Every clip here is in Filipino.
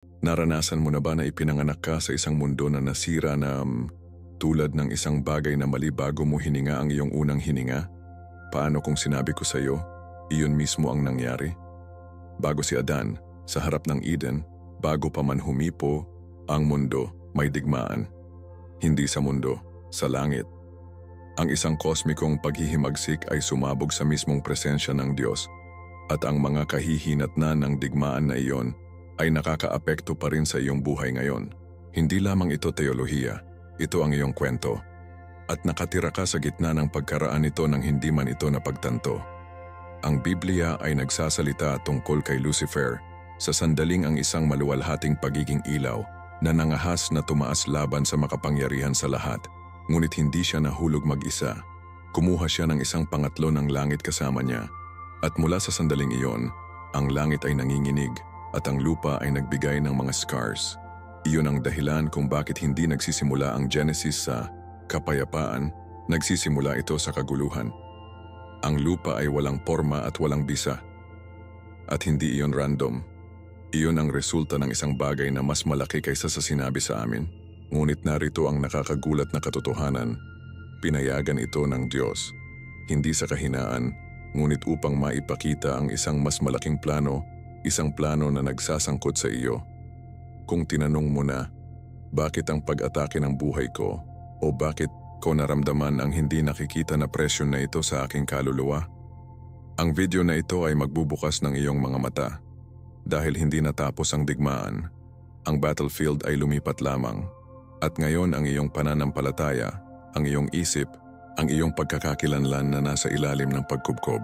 Naranasan mo na ba na ipinanganak ka sa isang mundo na nasira na tulad ng isang bagay na mali bago mo hininga ang iyong unang hininga? Paano kung sinabi ko sa iyo, iyon mismo ang nangyari? Bago si Adan, sa harap ng Eden, bago pa man humipo, ang mundo may digmaan. Hindi sa mundo, sa langit. Ang isang kosmikong paghihimagsik ay sumabog sa mismong presensya ng Diyos at ang mga kahihinatnan ng digmaan na iyon ay nakakaapekto pa rin sa iyong buhay ngayon. Hindi lamang ito teolohiya, ito ang iyong kwento. At nakatira ka sa gitna ng pagkaraan nito nang hindi man ito napagtanto. Ang Biblia ay nagsasalita tungkol kay Lucifer sa sandaling ang isang maluwalhating pagiging ilaw na nangahas na tumaas laban sa makapangyarihan sa lahat. Ngunit hindi siya nahulog mag-isa. Kumuha siya ng isang pangatlo ng langit kasama niya. At mula sa sandaling iyon, ang langit ay nanginginig at ang lupa ay nagbigay ng mga scars. Iyon ang dahilan kung bakit hindi nagsisimula ang Genesis sa kapayapaan, nagsisimula ito sa kaguluhan. Ang lupa ay walang porma at walang bisa. At hindi iyon random. Iyon ang resulta ng isang bagay na mas malaki kaysa sa sinabi sa amin. Ngunit narito ang nakakagulat na katotohanan. Pinayagan ito ng Diyos. Hindi sa kahinaan, ngunit upang maipakita ang isang mas malaking plano, isang plano na nagsasangkot sa iyo. Kung tinanong mo na, bakit ang pag-atake ng buhay ko o bakit ko naramdaman ang hindi nakikita na presyon na ito sa aking kaluluwa? Ang video na ito ay magbubukas ng iyong mga mata. Dahil hindi natapos ang digmaan, ang battlefield ay lumipat lamang. At ngayon ang iyong pananampalataya, ang iyong isip, ang iyong pagkakakilanlan na nasa ilalim ng pagkubkob.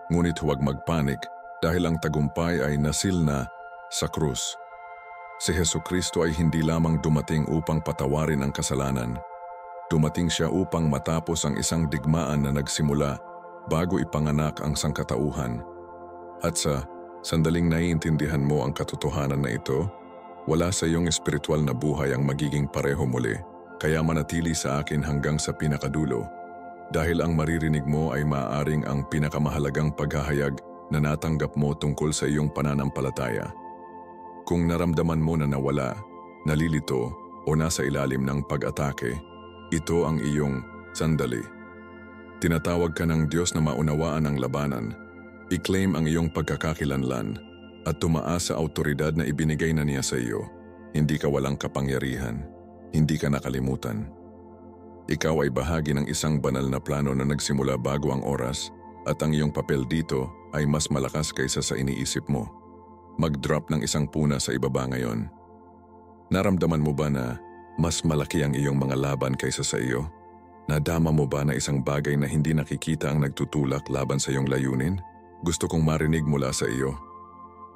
Ngunit huwag magpanik dahil ang tagumpay ay nasil na sa krus. Si Hesukristo ay hindi lamang dumating upang patawarin ang kasalanan. Dumating siya upang matapos ang isang digmaan na nagsimula bago ipanganak ang sangkatauhan. At sa sandaling naiintindihan mo ang katotohanan na ito, wala sa iyong espiritual na buhay ang magiging pareho muli, kaya manatili sa akin hanggang sa pinakadulo. Dahil ang maririnig mo ay maaaring ang pinakamahalagang paghahayag na natanggap mo tungkol sa iyong pananampalataya. Kung naramdaman mo na nawala, nalilito o nasa ilalim ng pag-atake, ito ang iyong sandali. Tinatawag ka ng Diyos na maunawaan ang labanan, i-claim ang iyong pagkakakilanlan, at tumaas sa autoridad na ibinigay na niya sa iyo. Hindi ka walang kapangyarihan, hindi ka nakalimutan. Ikaw ay bahagi ng isang banal na plano na nagsimula bago ang oras at ang iyong papel dito ay mas malakas kaysa sa iniisip mo. Mag-drop ng isang puna sa ibaba ngayon. Naramdaman mo ba na mas malaki ang iyong mga laban kaysa sa iyo? Nadama mo ba na isang bagay na hindi nakikita ang nagtutulak laban sa iyong layunin? Gusto kong marinig mula sa iyo.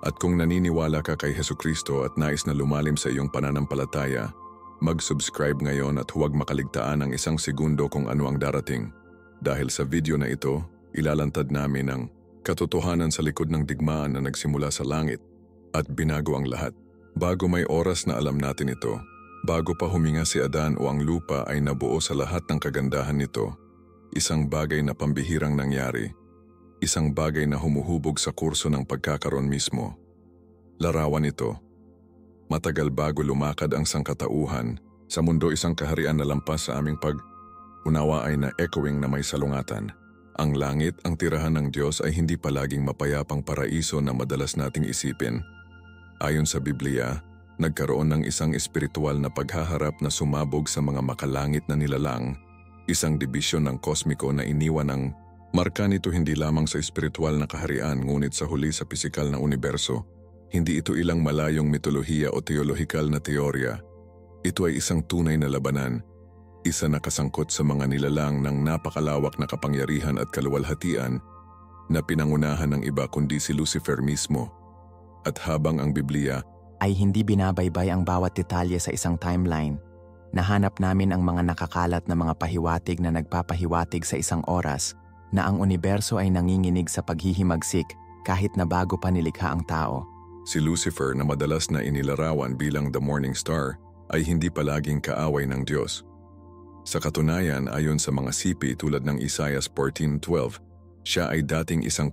At kung naniniwala ka kay Hesukristo at nais na lumalim sa iyong pananampalataya, mag-subscribe ngayon at huwag makaligtaan ang isang segundo kung ano ang darating. Dahil sa video na ito, ilalantad namin ang katotohanan sa likod ng digmaan na nagsimula sa langit at binago ang lahat. Bago may oras na alam natin ito, bago pa huminga si Adan o ang lupa ay nabuo sa lahat ng kagandahan nito, isang bagay na pambihirang nangyari. Isang bagay na humuhubog sa kurso ng pagkakaroon mismo. Larawan ito. Matagal bago lumakad ang sangkatauhan, sa mundo isang kaharian na lampas sa aming pag-unawa ay na-echoing na may salungatan. Ang langit, ang tirahan ng Diyos ay hindi palaging mapayapang paraiso na madalas nating isipin. Ayon sa Biblia, nagkaroon ng isang espiritual na paghaharap na sumabog sa mga makalangit na nilalang, isang dibisyon ng kosmiko na iniwan ng marka nito hindi lamang sa espiritual na kaharian ngunit sa huli sa pisikal na universo. Hindi ito ilang malayong mitolohiya o teolohikal na teorya. Ito ay isang tunay na labanan, isa na kasangkot sa mga nilalang ng napakalawak na kapangyarihan at kaluwalhatian na pinangunahan ng iba kundi si Lucifer mismo. At habang ang Biblia ay hindi binabaybay ang bawat detalye sa isang timeline, nahanap namin ang mga nakakalat na mga pahiwatig na nagpapahiwatig sa isang oras na ang universo ay nanginginig sa paghihimagsik kahit na bago pa nilikha ang tao. Si Lucifer na madalas na inilarawan bilang the morning star ay hindi palaging kaaway ng Diyos. Sa katunayan, ayon sa mga sipi tulad ng Isaiah 14:12, siya ay dating isang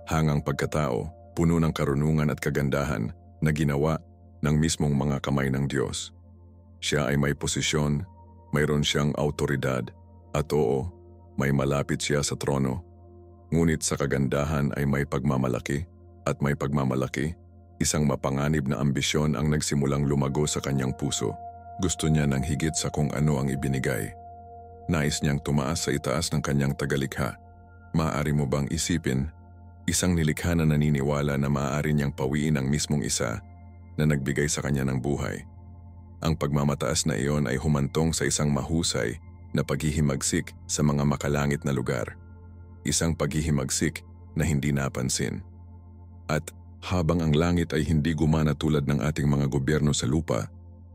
hangang pagkatao, puno ng karunungan at kagandahan, na ginawa ng mismong mga kamay ng Diyos. Siya ay may posisyon, mayroon siyang autoridad, at oo, may malapit siya sa trono. Ngunit sa kagandahan ay may pagmamalaki, at may pagmamalaki, isang mapanganib na ambisyon ang nagsimulang lumago sa kanyang puso. Gusto niya ng higit sa kung ano ang ibinigay. Nais niyang tumaas sa itaas ng kanyang tagalikha. Maaari mo bang isipin, isang nilikha na naniniwala na maaari niyang pawiin ang mismong isa na nagbigay sa kanya ng buhay. Ang pagmamataas na iyon ay humantong sa isang mahusay na paghihimagsik sa mga makalangit na lugar. Isang paghihimagsik na hindi napansin. At habang ang langit ay hindi gumana tulad ng ating mga gobyerno sa lupa,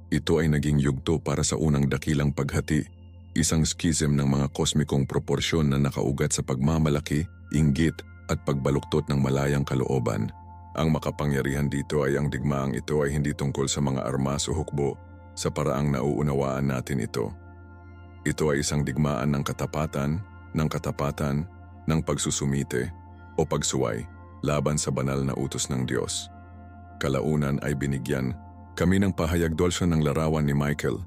ito ay naging yugto para sa unang dakilang paghati, isang schism ng mga kosmikong proporsyon na nakaugat sa pagmamalaki, inggit at pagbaluktot ng malayang kalooban. Ang makapangyarihan dito ay ang digmaang ito ay hindi tungkol sa mga armas o hukbo sa paraang nauunawaan natin ito. Ito ay isang digmaan ng katapatan, ng pagsusumite o pagsuway laban sa banal na utos ng Diyos. Kalaunan ay binigyan kami ng pahayag dulce ng larawan ni Michael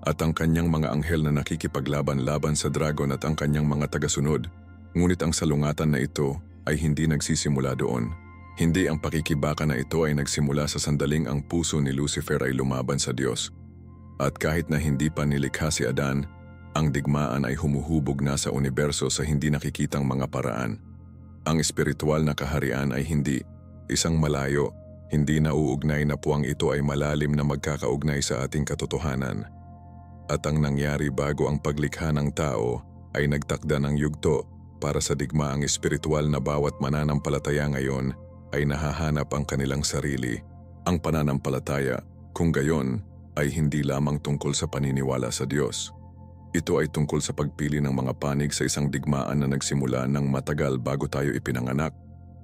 at ang kanyang mga anghel na nakikipaglaban-laban sa dragon at ang kanyang mga tagasunod. Ngunit ang salungatan na ito ay hindi nagsisimula doon. Hindi ang pakikibaka na ito ay nagsimula sa sandaling ang puso ni Lucifer ay lumaban sa Diyos. At kahit na hindi pa nilikha si Adan, ang digmaan ay humuhubog na sa universo sa hindi nakikitang mga paraan. Ang espiritual na kaharian ay hindi isang malayo, hindi nauugnay na puwang ito ay malalim na magkakaugnay sa ating katotohanan. At ang nangyari bago ang paglikha ng tao ay nagtakda ng yugto para sa digmaang espiritual na bawat mananampalataya ngayon ay nahahanap ang kanilang sarili. Ang pananampalataya, kung gayon, ay hindi lamang tungkol sa paniniwala sa Diyos. Ito ay tungkol sa pagpili ng mga panig sa isang digmaan na nagsimula ng matagal bago tayo ipinanganak.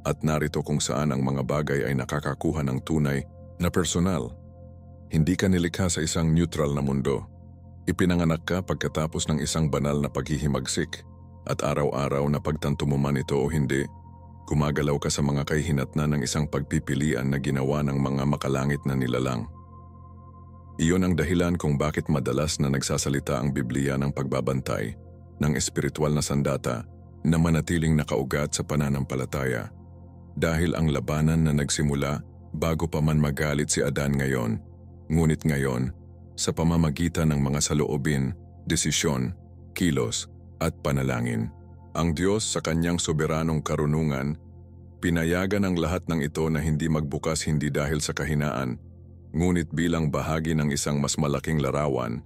At narito kung saan ang mga bagay ay nakakakuha ng tunay na personal. Hindi ka nilikha sa isang neutral na mundo. Ipinanganak ka pagkatapos ng isang banal na paghihimagsik at araw-araw na pagtanto mo man ito o hindi, gumagalaw ka sa mga kahihinatnan ng isang pagpipilian na ginawa ng mga makalangit na nilalang. Iyon ang dahilan kung bakit madalas na nagsasalita ang Biblia ng pagbabantay ng espiritual na sandata na manatiling nakaugat sa pananampalataya. Dahil ang labanan na nagsimula bago pa man magalit si Adan ngayon, ngunit ngayon, sa pamamagitan ng mga saloobin, desisyon, kilos at panalangin. Ang Diyos sa kanyang soberanong karunungan, pinayagan ang lahat ng ito na hindi magbukas hindi dahil sa kahinaan, ngunit bilang bahagi ng isang mas malaking larawan.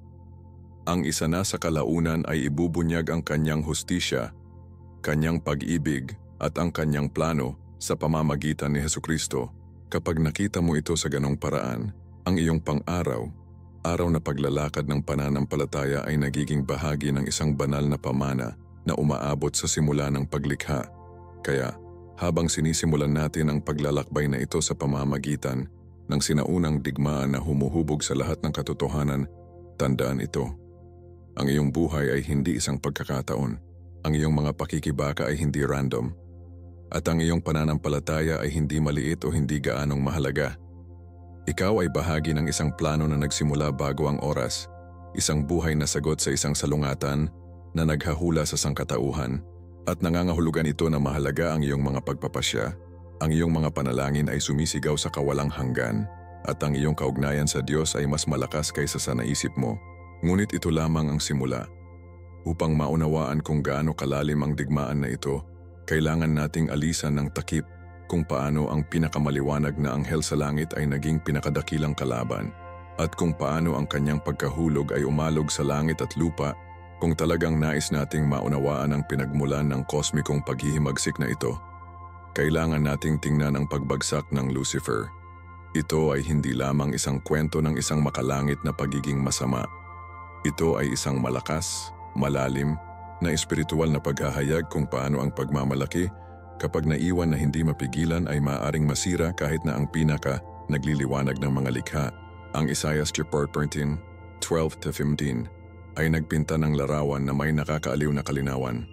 Ang isa na sa kalaunan ay ibubunyag ang kanyang hustisya, kanyang pag-ibig at ang kanyang plano sa pamamagitan ni Hesukristo. Kapag nakita mo ito sa ganong paraan, ang iyong pang-araw, araw na paglalakad ng pananampalataya ay nagiging bahagi ng isang banal na pamana na umaabot sa simula ng paglikha. Kaya, habang sinisimulan natin ang paglalakbay na ito sa pamamagitan ng sinaunang digmaan na humuhubog sa lahat ng katotohanan, tandaan ito. Ang iyong buhay ay hindi isang pagkakataon. Ang iyong mga pakikibaka ay hindi random. At ang iyong pananampalataya ay hindi maliit o hindi gaanong mahalaga. Ikaw ay bahagi ng isang plano na nagsimula bago ang oras, isang buhay na sagot sa isang salungatan na naghahula sa sangkatauhan, at nangangahulugan ito na mahalaga ang iyong mga pagpapasya. Ang iyong mga panalangin ay sumisigaw sa kawalang hanggan, at ang iyong kaugnayan sa Diyos ay mas malakas kaysa sa naisip mo. Ngunit ito lamang ang simula. Upang maunawaan kung gaano kalalim ang digmaan na ito, kailangan nating alisan ng takip kung paano ang pinakamaliwanag na anghel sa langit ay naging pinakadakilang kalaban, at kung paano ang kanyang pagkahulog ay umalog sa langit at lupa. Kung talagang nais nating maunawaan ang pinagmulan ng kosmikong paghihimagsik na ito, kailangan nating tingnan ang pagbagsak ng Lucifer. Ito ay hindi lamang isang kwento ng isang makalangit na pagiging masama. Ito ay isang malakas, malalim, na espiritual na paghahayag kung paano ang pagmamalaki, kapag naiwan na hindi mapigilan, ay maaaring masira kahit na ang pinaka nagliliwanag ng mga likha. Ang Isaiah 14:12-15 ay nagpinta ng larawan na may nakakaaliw na kalinawan.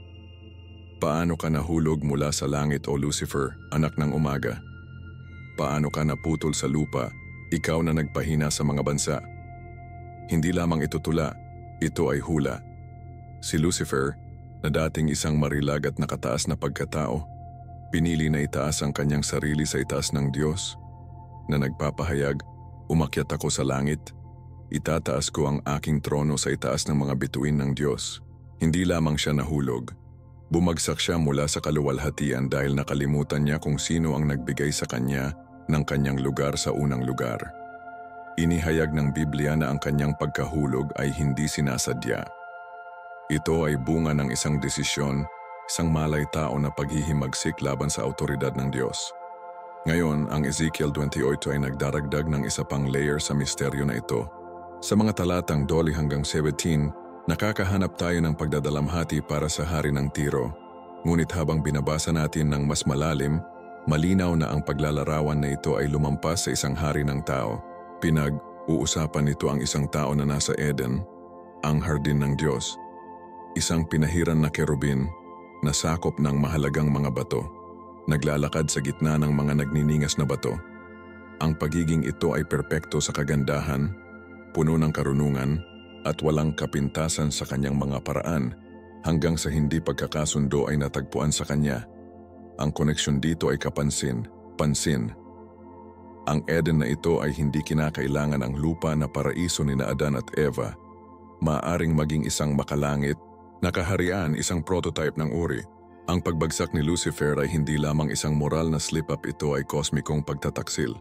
Paano ka nahulog mula sa langit o Lucifer, anak ng umaga? Paano ka naputol sa lupa, Ikaw na nagpahina sa mga bansa. Hindi lamang ito tula, ito ay hula. Si Lucifer, na dating isang marilag at nakataas na pagkatao, pinili na itaas ang kanyang sarili sa itaas ng Diyos, na nagpapahayag, umakyat ako sa langit, itataas ko ang aking trono sa itaas ng mga bituin ng Diyos. Hindi lamang siya nahulog, bumagsak siya mula sa kaluwalhatian dahil nakalimutan niya kung sino ang nagbigay sa kanya ng kanyang lugar sa unang lugar. Inihayag ng Biblia na ang kanyang pagkahulog ay hindi sinasadya. Ito ay bunga ng isang desisyon, isang malay tao na paghihimagsik laban sa autoridad ng Diyos. Ngayon, ang Ezekiel 28 ay nagdaragdag ng isa pang layer sa misteryo na ito. Sa mga talatang 12 hanggang 17, nakakahanap tayo ng pagdadalamhati para sa hari ng Tiro. Ngunit habang binabasa natin ng mas malalim, malinaw na ang paglalarawan na ito ay lumampas sa isang hari ng tao. Pinag-uusapan nito ang isang tao na nasa Eden, ang hardin ng Diyos. Isang pinahiran na kerubin na sakop ng mahalagang mga bato, naglalakad sa gitna ng mga nagniningas na bato. Ang pagiging ito ay perpekto sa kagandahan, puno ng karunungan, at walang kapintasan sa kanyang mga paraan hanggang sa hindi pagkakasundo ay natagpuan sa kanya. Ang koneksyon dito ay pansin. Ang Eden na ito ay hindi kinakailangan ang lupa na paraiso ni Adan at Eva. Maaaring maging isang makalangit, nakaharian, isang prototype ng uri. Ang pagbagsak ni Lucifer ay hindi lamang isang moral na slip-up, ito ay kosmikong pagtataksil.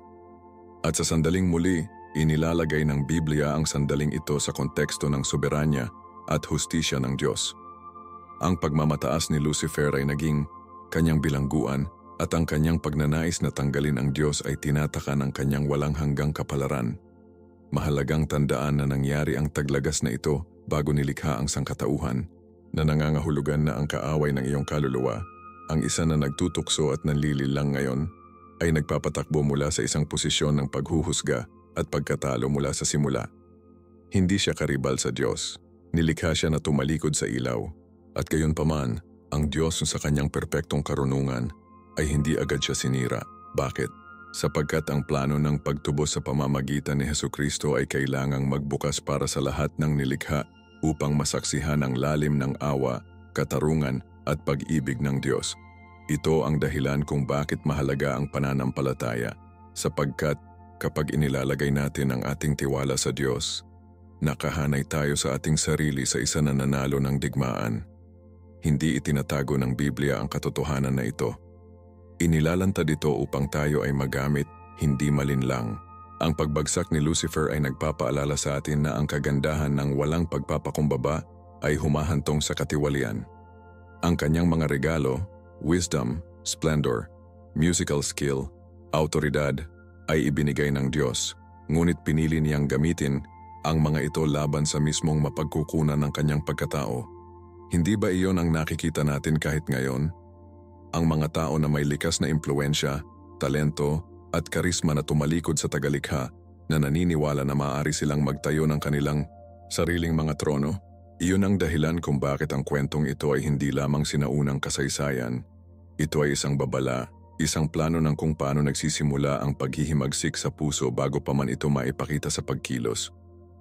At sa sandaling muli, inilalagay ng Biblia ang sandaling ito sa konteksto ng soberanya at hustisya ng Diyos. Ang pagmamataas ni Lucifer ay naging kanyang bilangguan at ang kanyang pagnanais na tanggalin ang Diyos ay tinataka ng kanyang walang hanggang kapalaran. Mahalagang tandaan na nangyari ang taglagas na ito bago nilikha ang sangkatauhan, na nangangahulugan na ang kaaway ng iyong kaluluwa, ang isa na nagtutukso at nanlililang ngayon, ay nagpapatakbo mula sa isang posisyon ng paghuhusga at pagkatalo mula sa simula. Hindi siya karibal sa Diyos, nilikha siya na tumalikod sa ilaw, at gayunpaman, ang Diyos sa kanyang perpektong karunungan ay hindi agad siya sinira. Bakit? Sapagkat ang plano ng pagtubos sa pamamagitan ni Hesukristo ay kailangang magbukas para sa lahat ng nilikha upang masaksihan ang lalim ng awa, katarungan at pag-ibig ng Diyos. Ito ang dahilan kung bakit mahalaga ang pananampalataya, sapagkat kapag inilalagay natin ang ating tiwala sa Diyos, nakahanay tayo sa ating sarili sa isa na nanalo ng digmaan. Hindi itinatago ng Biblia ang katotohanan na ito. Inilalantad ito upang tayo ay magamit, hindi malinlang. Ang pagbagsak ni Lucifer ay nagpapaalala sa atin na ang kagandahan ng walang pagpapakumbaba ay humahantong sa katiwalian. Ang kanyang mga regalo, wisdom, splendor, musical skill, autoridad, ay ibinigay ng Diyos, ngunit pinili niyang gamitin ang mga ito laban sa mismong mapagkukunan ng kanyang pagkatao. Hindi ba iyon ang nakikita natin kahit ngayon? Ang mga tao na may likas na impluwensya, talento, at karisma na tumalikod sa tagalikha na naniniwala na maaari silang magtayo ng kanilang sariling mga trono, iyon ang dahilan kung bakit ang kwentong ito ay hindi lamang sinaunang kasaysayan. Ito ay isang babala, isang plano ng kung paano nagsisimula ang paghihimagsik sa puso bago pa man ito maipakita sa pagkilos.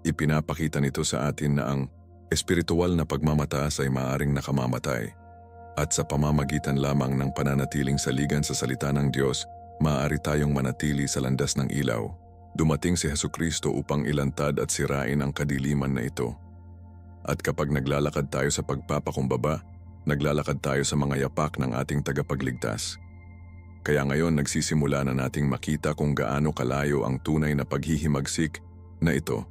Ipinapakita nito sa atin na ang espiritual na pagmamataas ay maaaring nakamamatay. At sa pamamagitan lamang ng pananatiling saligan sa salita ng Diyos, maaari tayong manatili sa landas ng ilaw. Dumating si Hesukristo upang ilantad at sirain ang kadiliman na ito. At kapag naglalakad tayo sa pagpapakumbaba, naglalakad tayo sa mga yapak ng ating tagapagligtas. Kaya ngayon nagsisimula na nating makita kung gaano kalayo ang tunay na paghihimagsik na ito.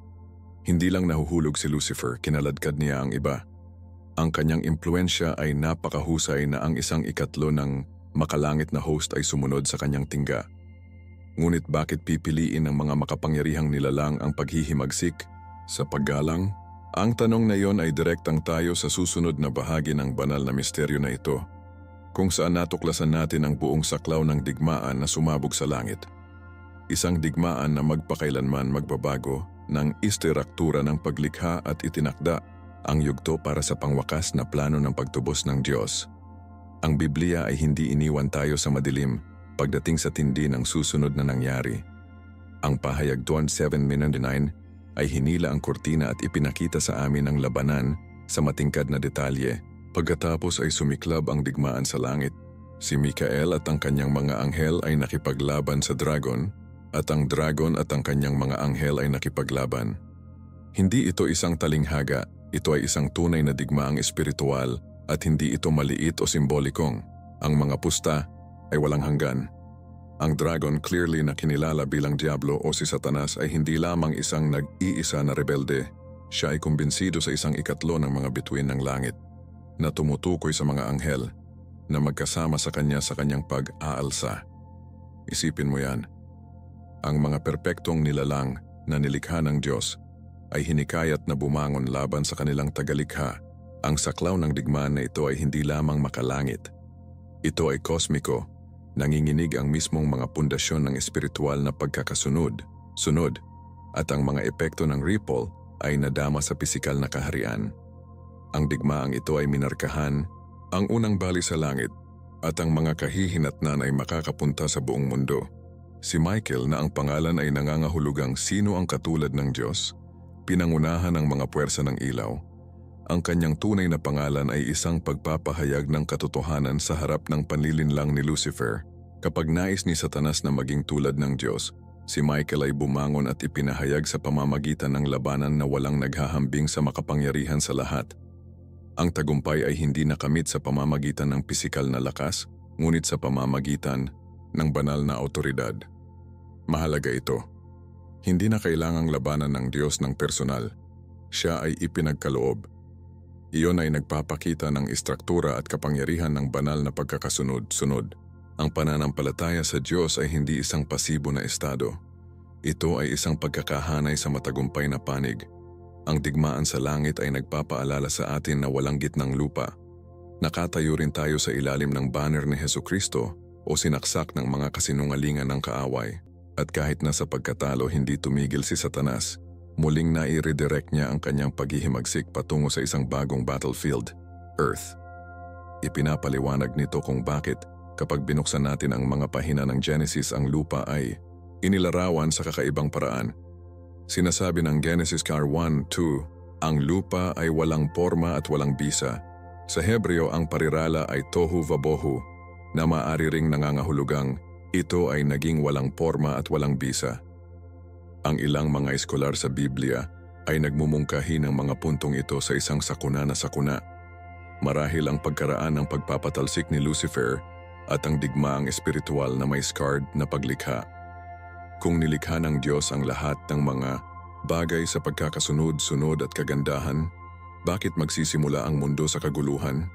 Hindi lang nahuhulog si Lucifer, kinaladkad niya ang iba. Ang kanyang impluensya ay napakahusay na ang isang ikatlo ng makalangit na host ay sumunod sa kanyang tingga. Ngunit bakit pipiliin ng mga makapangyarihang nilalang ang paghihimagsik? Sa paggalang, ang tanong na iyon ay direktang tayo sa susunod na bahagi ng banal na misteryo na ito, kung saan natuklasan natin ang buong saklaw ng digmaan na sumabog sa langit. Isang digmaan na magpakailanman magbabago ng istruktura ng paglikha at itinakda ang yugto para sa pangwakas na plano ng pagtubos ng Diyos. Ang Biblia ay hindi iniwan tayo sa madilim pagdating sa tindi ng susunod na nangyari. Ang pahayag 7:9 ay hinila ang kurtina at ipinakita sa amin ang labanan sa matingkad na detalye. Pagkatapos ay sumiklab ang digmaan sa langit. Si Mikael at ang kanyang mga anghel ay nakipaglaban sa dragon, at ang dragon at ang kanyang mga anghel ay nakipaglaban. Hindi ito isang talinghaga, ito ay isang tunay na digmaang espiritual at hindi ito maliit o simbolikong. Ang mga pusta ay walang hanggan. Ang dragon, clearly na kinilala bilang Diablo o si Satanas, ay hindi lamang isang nag-iisa na rebelde. Siya ay kumbinsido sa isang ikatlo ng mga bituin ng langit na tumutukoy sa mga anghel na magkasama sa kanyang pag-aalsa. Isipin mo yan. Ang mga perpektong nilalang na nilikha ng Diyos ay hinikayat na bumangon laban sa kanilang tagalikha. Ang saklaw ng digmaan na ito ay hindi lamang makalangit. Ito ay kosmiko, nanginginig ang mismong mga pundasyon ng espiritual na pagkakasunod, at ang mga epekto ng ripple ay nadama sa pisikal na kaharian. Ang digmaang ito ay minarkahan, ang unang bali sa langit, at ang mga kahihinatnan ay makakapunta sa buong mundo. Si Michael, na ang pangalan ay nangangahulugang sino ang katulad ng Diyos, pinangunahan ng mga puwersa ng ilaw. Ang kanyang tunay na pangalan ay isang pagpapahayag ng katotohanan sa harap ng panlilinlang ni Lucifer. Kapag nais ni Satanas na maging tulad ng Diyos, si Michael ay bumangon at ipinahayag sa pamamagitan ng labanan na walang naghahambing sa makapangyarihan sa lahat. Ang tagumpay ay hindi nakamit sa pamamagitan ng pisikal na lakas, ngunit sa pamamagitan ng banal na awtoridad. Mahalaga ito. Hindi na kailangang labanan ng Diyos ng personal. Siya ay ipinagkaloob. Iyon ay nagpapakita ng istruktura at kapangyarihan ng banal na pagkakasunod-sunod. Ang pananampalataya sa Diyos ay hindi isang pasibo na estado. Ito ay isang pagkakahanay sa matagumpay na panig. Ang digmaan sa langit ay nagpapaalala sa atin na walang gitnang lupa. Nakatayo rin tayo sa ilalim ng banner ni Hesukristo o sinaksak ng mga kasinungalingan ng kaaway. At kahit nasa pagkatalo hindi tumigil si Satanas, muling nai-redirect niya ang kanyang paghihimagsik patungo sa isang bagong battlefield, Earth. Ipinapaliwanag nito kung bakit kapag binuksan natin ang mga pahina ng Genesis, ang lupa ay inilarawan sa kakaibang paraan. Sinasabi ng Genesis 1:2, ang lupa ay walang porma at walang bisa. Sa Hebreo, ang parirala ay tohu vabohu, na maaari ring nangangahulugang ito ay naging walang porma at walang bisa. Ang ilang mga eskolar sa Biblia ay nagmumungkahi ng mga puntong ito sa isang sakuna na sakuna. Marahil ang pagkaraan ng pagpapatalsik ni Lucifer at ang digmaang espiritual na may scarred na paglikha. Kung nilikha ng Diyos ang lahat ng mga bagay sa pagkakasunod-sunod at kagandahan, bakit magsisimula ang mundo sa kaguluhan?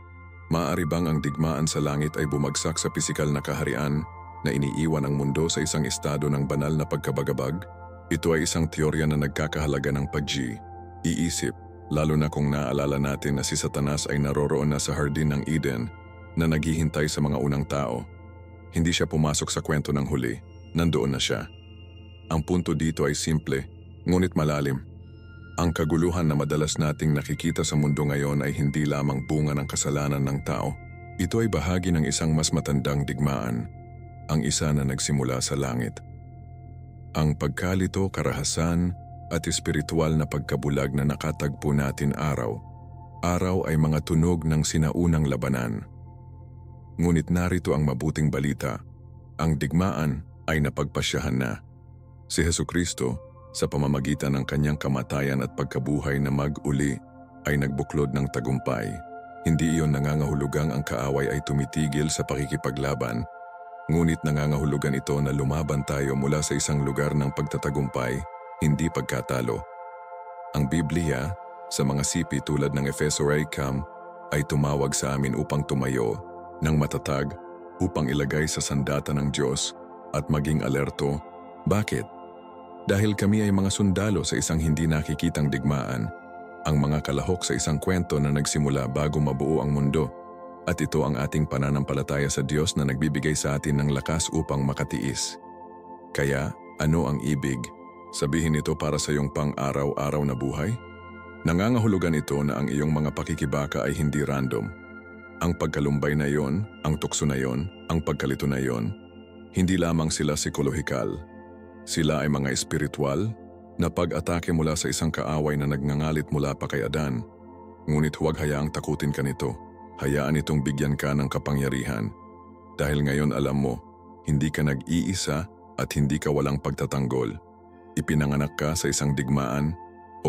Maaari bang ang digmaan sa langit ay bumagsak sa pisikal na kaharian na iniiwan ang mundo sa isang estado ng banal na pagkabagabag? Ito ay isang teorya na nagkakahalaga ng pag-iisip, lalo na kung naaalala natin na si Satanas ay naroroon na sa Hardin ng Eden na naghihintay sa mga unang tao. Hindi siya pumasok sa kwento ng huli, nandoon na siya. Ang punto dito ay simple, ngunit malalim. Ang kaguluhan na madalas nating nakikita sa mundo ngayon ay hindi lamang bunga ng kasalanan ng tao. Ito ay bahagi ng isang mas matandang digmaan, ang isa na nagsimula sa langit. Ang pagkalito, karahasan, at espiritual na pagkabulag na nakatagpo natin araw ay mga tunog ng sinaunang labanan. Ngunit narito ang mabuting balita, ang digmaan ay napagpasyahan na. Si Hesukristo, sa pamamagitan ng kanyang kamatayan at pagkabuhay na mag-uli, ay nagbuklod ng tagumpay. Hindi iyon nangangahulugang ang kaaway ay tumitigil sa pakikipaglaban, ngunit nangangahulugan ito na lumaban tayo mula sa isang lugar ng pagtatagumpay, hindi pagkatalo. Ang Biblia, sa mga sipi tulad ng Efeso 4, ay tumawag sa amin upang tumayo ng matatag, upang ilagay sa sandata ng Diyos at maging alerto. Bakit? Dahil kami ay mga sundalo sa isang hindi nakikitang digmaan, ang mga kalahok sa isang kwento na nagsimula bago mabuo ang mundo, at ito ang ating pananampalataya sa Diyos na nagbibigay sa atin ng lakas upang makatiis. Kaya, ano ang ibig? Sabihin ito para sa iyong pang-araw-araw na buhay? Nangangahulugan ito na ang iyong mga pakikibaka ay hindi random. Ang pagkalumbay na iyon, ang tukso na iyon, ang pagkalito na iyon, hindi lamang sila psikolohikal. Sila ay mga espiritual na pag-atake mula sa isang kaaway na nagngangalit mula pa kay Adan. Ngunit huwag hayaang takutin ka nito. Hayaan itong bigyan ka ng kapangyarihan. Dahil ngayon alam mo, hindi ka nag-iisa at hindi ka walang pagtatanggol. Ipinanganak ka sa isang digmaan,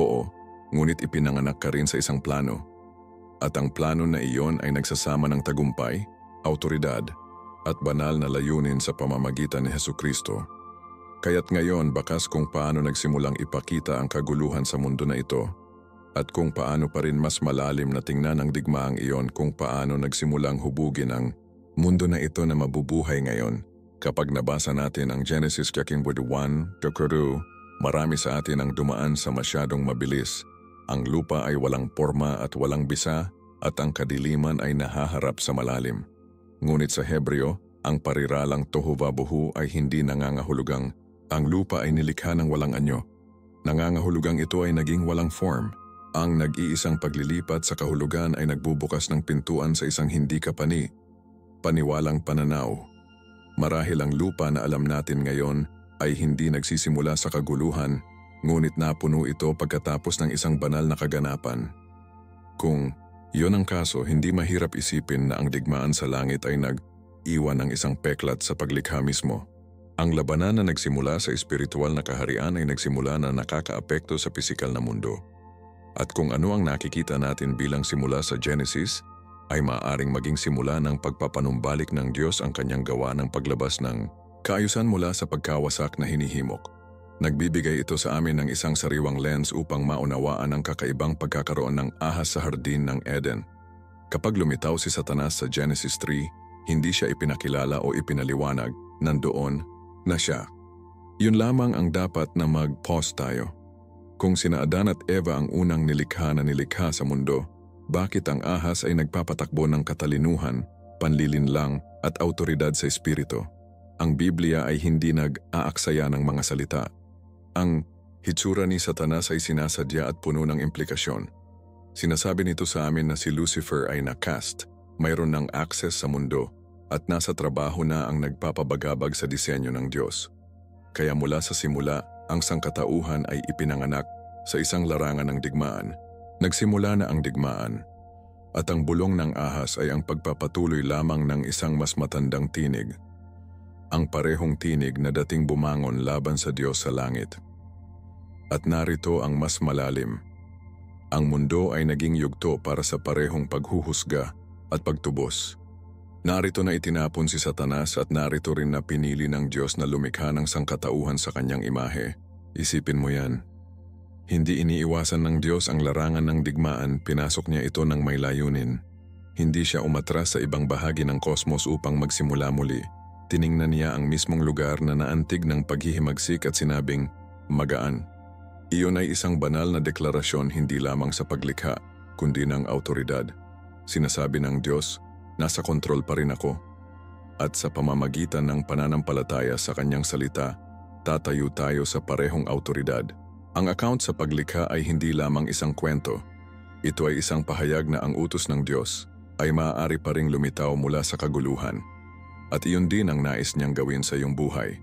oo, ngunit ipinanganak ka rin sa isang plano. At ang plano na iyon ay nagsasama ng tagumpay, autoridad, at banal na layunin sa pamamagitan ni Hesukristo. Kaya't ngayon bakas kung paano nagsimulang ipakita ang kaguluhan sa mundo na ito, at kung paano pa rin mas malalim na tingnan ang digmaang iyon kung paano nagsimulang hubugin ang mundo na ito na mabubuhay ngayon. Kapag nabasa natin ang Genesis chapter 1, marami sa atin ang dumaan sa masyadong mabilis. Ang lupa ay walang porma at walang bisa at ang kadiliman ay nahaharap sa malalim. Ngunit sa Hebreo, ang pariralang tohuvabohu ay hindi nangangahulugang ang lupa ay nilikha ng walang anyo. Nangangahulugang ito ay naging walang form. Ang nag-iisang paglilipat sa kahulugan ay nagbubukas ng pintuan sa isang hindi paniwalang pananaw. Marahil ang lupa na alam natin ngayon ay hindi nagsisimula sa kaguluhan, ngunit napuno ito pagkatapos ng isang banal na kaganapan. Kung iyon ang kaso, hindi mahirap isipin na ang digmaan sa langit ay nag-iwan ng isang peklat sa paglikha mismo. Ang labanan na nagsimula sa espiritual na kaharian ay nagsimula na nakakaapekto sa pisikal na mundo. At kung ano ang nakikita natin bilang simula sa Genesis, ay maaaring maging simula ng pagpapanumbalik ng Diyos ang kanyang gawa ng paglabas ng kaayusan mula sa pagkawasak na hinihimok. Nagbibigay ito sa amin ng isang sariwang lens upang maunawaan ang kakaibang pagkakaroon ng ahas sa hardin ng Eden. Kapag lumitaw si Satanas sa Genesis 3, hindi siya ipinakilala o ipinaliwanag, nandoon na siya. Yun lamang ang dapat na mag-pause tayo. Kung sina Adan at Eva ang unang nilikha na nilikha sa mundo, bakit ang ahas ay nagpapatakbo ng katalinuhan, panlilinlang at autoridad sa espiritu? Ang Biblia ay hindi nag-aaksaya ng mga salita. Ang hitsura ni Satanas ay sinasadya at puno ng implikasyon. Sinasabi nito sa amin na si Lucifer ay na-cast, mayroon ng access sa mundo, at nasa trabaho na ang nagpapabagabag sa disenyo ng Diyos. Kaya mula sa simula, ang sangkatauhan ay ipinanganak sa isang larangan ng digmaan. Nagsimula na ang digmaan, at ang bulong ng ahas ay ang pagpapatuloy lamang ng isang mas matandang tinig. Ang parehong tinig na dating bumangon laban sa Diyos sa langit. At narito ang mas malalim. Ang mundo ay naging yugto para sa parehong paghuhusga at pagtubos. Narito na itinapon si Satanas at narito rin na pinili ng Diyos na lumikha ng sangkatauhan sa kanyang imahe. Isipin mo yan. Hindi iniiwasan ng Diyos ang larangan ng digmaan, pinasok niya ito ng may layunin. Hindi siya umatras sa ibang bahagi ng kosmos upang magsimula muli. Tiningnan niya ang mismong lugar na naantig ng paghihimagsik at sinabing, magaan. Iyon ay isang banal na deklarasyon hindi lamang sa paglikha, kundi ng autoridad. Sinasabi ng Diyos, nasa kontrol pa rin ako. At sa pamamagitan ng pananampalataya sa kanyang salita, tatayo tayo sa parehong autoridad. Ang account sa paglikha ay hindi lamang isang kwento. Ito ay isang pahayag na ang utos ng Diyos ay maaari pa ring lumitaw mula sa kaguluhan. At iyon din ang nais niyang gawin sa iyong buhay.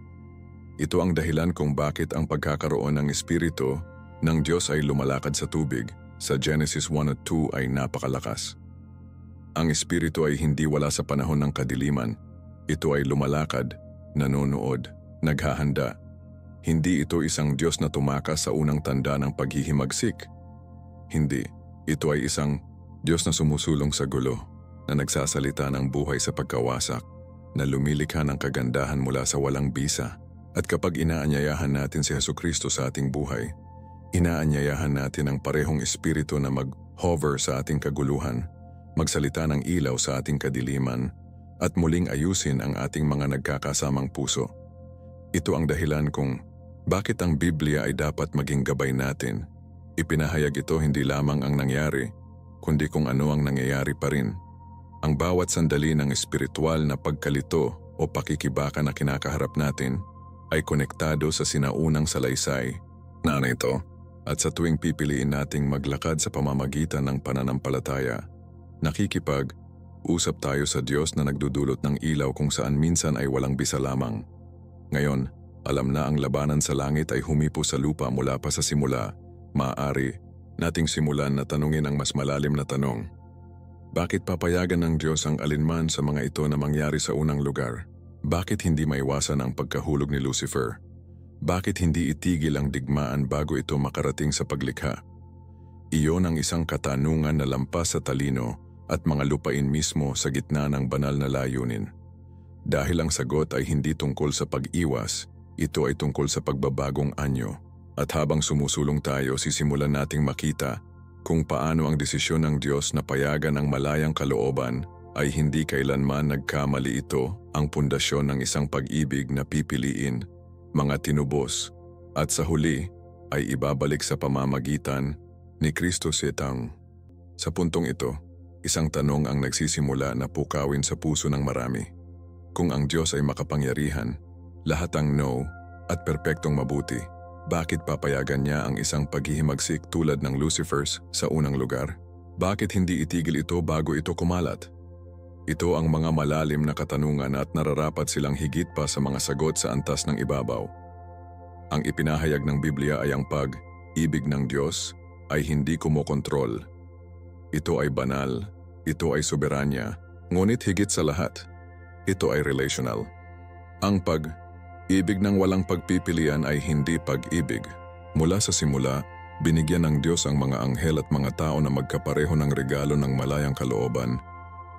Ito ang dahilan kung bakit ang pagkakaroon ng espiritu ng Diyos ay lumalakad sa tubig sa Genesis 1 at 2 ay napakalakas. Ang espiritu ay hindi wala sa panahon ng kadiliman. Ito ay lumalakad, nanonood, naghahanda. Hindi ito isang Diyos na tumakas sa unang tanda ng paghihimagsik. Hindi, ito ay isang Diyos na sumusulong sa gulo, na nagsasalita ng buhay sa pagkawasak, na lumilikha ng kagandahan mula sa walang bisa. At kapag inaanyayahan natin si Hesukristo sa ating buhay, inaanyayahan natin ang parehong espiritu na mag-hover sa ating kaguluhan, magsalita ng ilaw sa ating kadiliman, at muling ayusin ang ating mga nagkakasamang puso. Ito ang dahilan kung bakit ang Biblia ay dapat maging gabay natin. Ipinahayag ito hindi lamang ang nangyari, kundi kung ano ang nangyayari pa rin. Ang bawat sandali ng espiritual na pagkalito o pakikibaka na kinakaharap natin ay konektado sa sinaunang salaysay na ito, at sa tuwing pipiliin nating maglakad sa pamamagitan ng pananampalataya, nakikipag-usap tayo sa Diyos na nagdudulot ng ilaw kung saan minsan ay walang bisa lamang. Ngayon, alam na ang labanan sa langit ay humipo sa lupa mula pa sa simula, maaari nating simulan na tanungin ang mas malalim na tanong. Bakit papayagan ng Diyos ang alinman sa mga ito na mangyari sa unang lugar? Bakit hindi maiwasan ang pagkahulog ni Lucifer? Bakit hindi itigil ang digmaan bago ito makarating sa paglikha? Iyon ang isang katanungan na lampas sa talino at mga lupain mismo sa gitna ng banal na layunin. Dahil ang sagot ay hindi tungkol sa pag-iwas, ito ay tungkol sa pagbabagong anyo. At habang sumusulong tayo, sisimulan nating makita kung paano ang desisyon ng Diyos na payagan ang malayang kalooban ay hindi kailanman nagkamali. Ito ang pundasyon ng isang pag-ibig na pipiliin, mga tinubos, at sa huli ay ibabalik sa pamamagitan ni Kristo Setang. Sa puntong ito, isang tanong ang nagsisimula na pukawin sa puso ng marami. Kung ang Diyos ay makapangyarihan, lahat ang no at perpektong mabuti, bakit papayagan niya ang isang paghihimagsik tulad ng Lucifer's sa unang lugar? Bakit hindi itigil ito bago ito kumalat? Ito ang mga malalim na katanungan at nararapat silang higit pa sa mga sagot sa antas ng ibabaw. Ang ipinahayag ng Biblia ay ang pag-ibig ng Diyos ay hindi kumokontrol. Ito ay banal, ito ay soberanya, ngunit higit sa lahat, ito ay relational. Ang pag-ibig ng walang pagpipilian ay hindi pag-ibig. Mula sa simula, binigyan ng Diyos ang mga anghel at mga tao na magkapareho ng regalo ng malayang kalooban,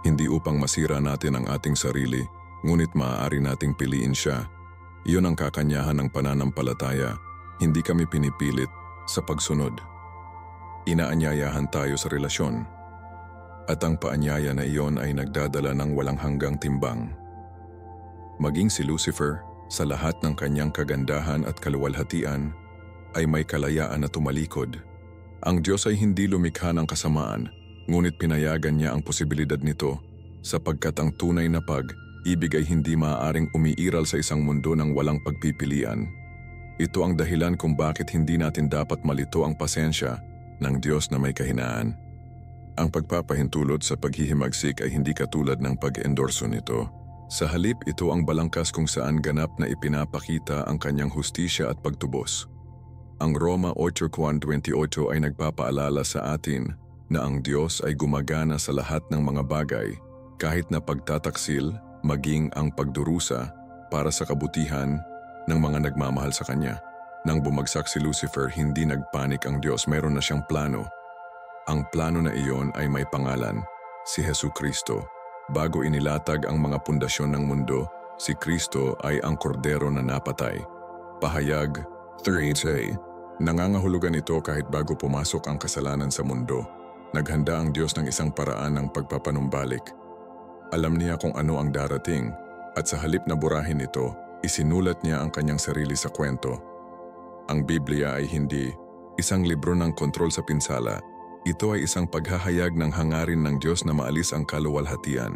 hindi upang masira natin ang ating sarili, ngunit maaari nating piliin siya. Iyon ang kakanyahan ng pananampalataya, hindi kami pinipilit sa pagsunod. Inaanyayahan tayo sa relasyon. At ang paanyaya na iyon ay nagdadala ng walang hanggang timbang. Maging si Lucifer, sa lahat ng kanyang kagandahan at kaluwalhatian, ay may kalayaan na tumalikod. Ang Diyos ay hindi lumikha ng kasamaan, ngunit pinayagan niya ang posibilidad nito sapagkat ang tunay na pag-ibig ay hindi maaaring umiiral sa isang mundo ng walang pagpipilian. Ito ang dahilan kung bakit hindi natin dapat malito ang pasensya ng Diyos na may kahinaan. Ang pagpapahintulot sa paghihimagsik ay hindi katulad ng pag-endorso nito. Sa halip, ito ang balangkas kung saan ganap na ipinapakita ang kanyang hustisya at pagtubos. Ang Roma 8:28 ay nagpapaalala sa atin na ang Diyos ay gumagana sa lahat ng mga bagay, kahit na pagtataksil, maging ang pagdurusa para sa kabutihan ng mga nagmamahal sa Kanya. Nang bumagsak si Lucifer, hindi nagpanik ang Diyos, meron na siyang plano. Ang plano na iyon ay may pangalan, si Jesucristo. Bago inilatag ang mga pundasyon ng mundo, si Kristo ay ang kordero na napatay. Pahayag 3:8. Nangangahulugan ito kahit bago pumasok ang kasalanan sa mundo. Naghanda ang Diyos ng isang paraan ng pagpapanumbalik. Alam niya kung ano ang darating, at sa halip na burahin ito, isinulat niya ang kanyang sarili sa kwento. Ang Biblia ay hindi isang libro ng kontrol sa pinsala. Ito ay isang paghahayag ng hangarin ng Diyos na maalis ang kaluwalhatian.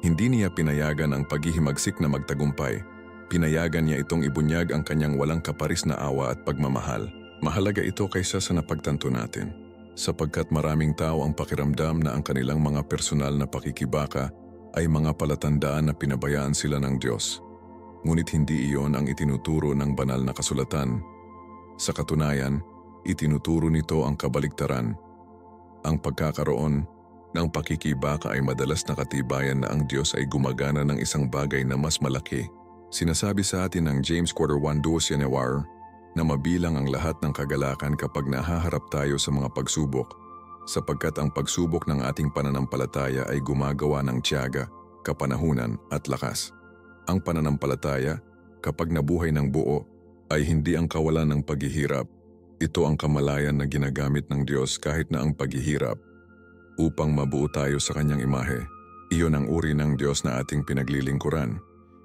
Hindi niya pinayagan ang paghihimagsik na magtagumpay. Pinayagan niya itong ibunyag ang kanyang walang kaparis na awa at pagmamahal. Mahalaga ito kaysa sa napagtanto natin. Sapagkat maraming tao ang pakiramdam na ang kanilang mga personal na pakikibaka ay mga palatandaan na pinabayaan sila ng Diyos. Ngunit hindi iyon ang itinuturo ng banal na kasulatan. Sa katunayan, itinuturo nito ang kabaligtaran. Ang pagkakaroon ng pakikibaka ay madalas na katibayan na ang Diyos ay gumagana ng isang bagay na mas malaki. Sinasabi sa atin ng James 1:2 na mabilang ang lahat ng kagalakan kapag nahaharap tayo sa mga pagsubok, sapagkat ang pagsubok ng ating pananampalataya ay gumagawa ng tiyaga, kapanahunan at lakas. Ang pananampalataya, kapag nabuhay ng buo, ay hindi ang kawalan ng paghihirap. Ito ang kamalayan na ginagamit ng Diyos kahit na ang paghihirap upang mabuo tayo sa kanyang imahe. Iyon ang uri ng Diyos na ating pinaglilingkuran.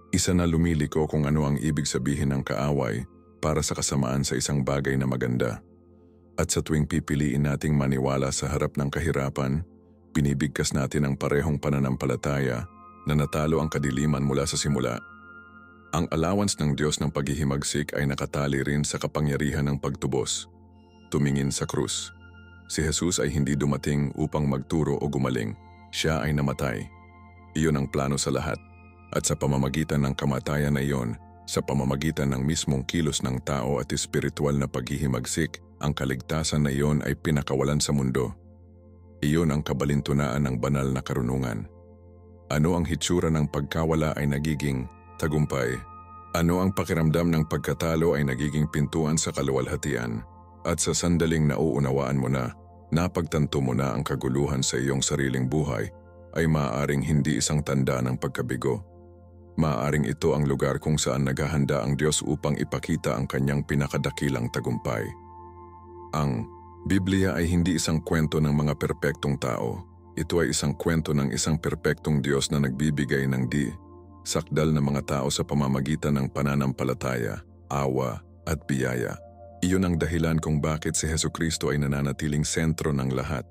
Isa na lumiliko kung ano ang ibig sabihin ng kaaway para sa kasamaan sa isang bagay na maganda. At sa tuwing pipiliin nating maniwala sa harap ng kahirapan, binibigkas natin ang parehong pananampalataya na natalo ang kadiliman mula sa simula. Ang allowance ng Diyos ng paghihimagsik ay nakatali rin sa kapangyarihan ng pagtubos. Tumingin sa krus. Si Jesus ay hindi dumating upang magturo o gumaling. Siya ay namatay. Iyon ang plano sa lahat. At sa pamamagitan ng kamatayan na iyon, Sa pamamagitan ng mismong kilos ng tao at espiritual na paghihimagsik, ang kaligtasan na iyon ay pinakawalan sa mundo. Iyon ang kabalintunaan ng banal na karunungan. Ano ang hitsura ng pagkawala ay nagiging tagumpay. Ano ang pakiramdam ng pagkatalo ay nagiging pintuan sa kaluwalhatian. At sa sandaling nauunawaan mo na, napagtanto mo na ang kaguluhan sa iyong sariling buhay, ay maaaring hindi isang tanda ng pagkabigo. Maaaring ito ang lugar kung saan naghahanda ang Diyos upang ipakita ang kanyang pinakadakilang tagumpay. Ang Biblia ay hindi isang kwento ng mga perpektong tao. Ito ay isang kwento ng isang perpektong Diyos na nagbibigay ng sakdal na mga tao sa pamamagitan ng pananampalataya, awa at biyaya. Iyon ang dahilan kung bakit si Hesukristo ay nananatiling sentro ng lahat.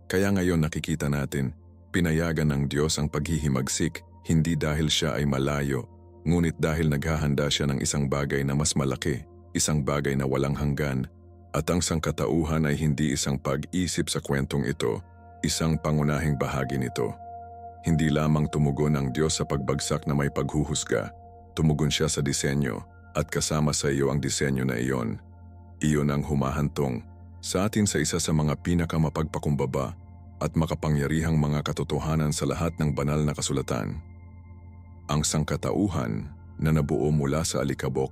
Kaya ngayon nakikita natin, pinayagan ng Diyos ang paghihimagsik, hindi dahil siya ay malayo, ngunit dahil naghahanda siya ng isang bagay na mas malaki, isang bagay na walang hanggan, at ang sangkatauhan ay hindi isang pag-isip sa kwentong ito, isang pangunahing bahagi nito. Hindi lamang tumugon ang Diyos sa pagbagsak na may paghuhusga, tumugon siya sa disenyo, at kasama sa iyo ang disenyo na iyon. Iyon ang humahantong sa atin sa isa sa mga pinakamapagpakumbaba at makapangyarihang mga katotohanan sa lahat ng banal na kasulatan. Ang sangkatauhan na nabuo mula sa alikabok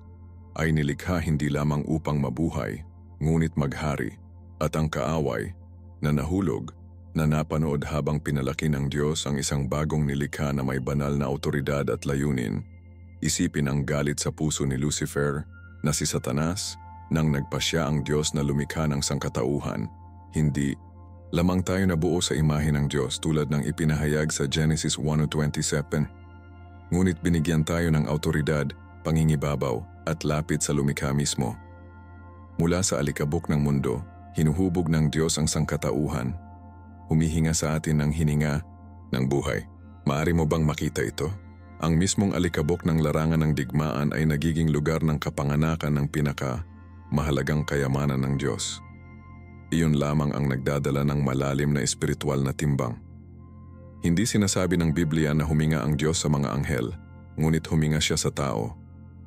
ay nilikha hindi lamang upang mabuhay, ngunit maghari, at ang kaaway na nahulog na napanood habang pinalaki ng Diyos ang isang bagong nilikha na may banal na awtoridad at layunin. Isipin ang galit sa puso ni Lucifer na si Satanas nang nagpasya ang Diyos na lumikha ng sangkatauhan. Hindi lamang tayo nabuo sa imahe ng Diyos tulad ng ipinahayag sa Genesis 1:27. Ngunit binigyan tayo ng awtoridad, pangingibabaw at lapit sa lumikha mismo. Mula sa alikabok ng mundo, hinuhubog ng Diyos ang sangkatauhan. Humihinga sa atin ng hininga ng buhay. Maaari mo bang makita ito? Ang mismong alikabok ng larangan ng digmaan ay nagiging lugar ng kapanganakan ng mahalagang kayamanan ng Diyos. Iyon lamang ang nagdadala ng malalim na espiritual na timbang. Hindi sinasabi ng Biblia na huminga ang Diyos sa mga anghel, ngunit huminga siya sa tao.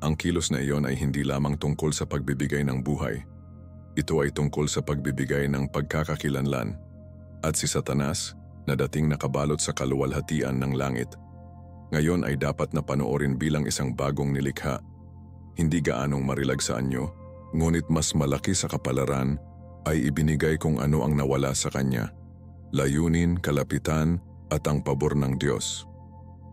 Ang kilos na iyon ay hindi lamang tungkol sa pagbibigay ng buhay. Ito ay tungkol sa pagbibigay ng pagkakakilanlan. At si Satanas, na dating nakabalot sa kaluwalhatian ng langit, ngayon ay dapat na panoorin bilang isang bagong nilikha. Hindi gaanong marilag sa anyo, ngunit mas malaki sa kapalaran ay ibinigay kung ano ang nawala sa kanya. Layunin, kalapitan, at ang pabor ng Diyos.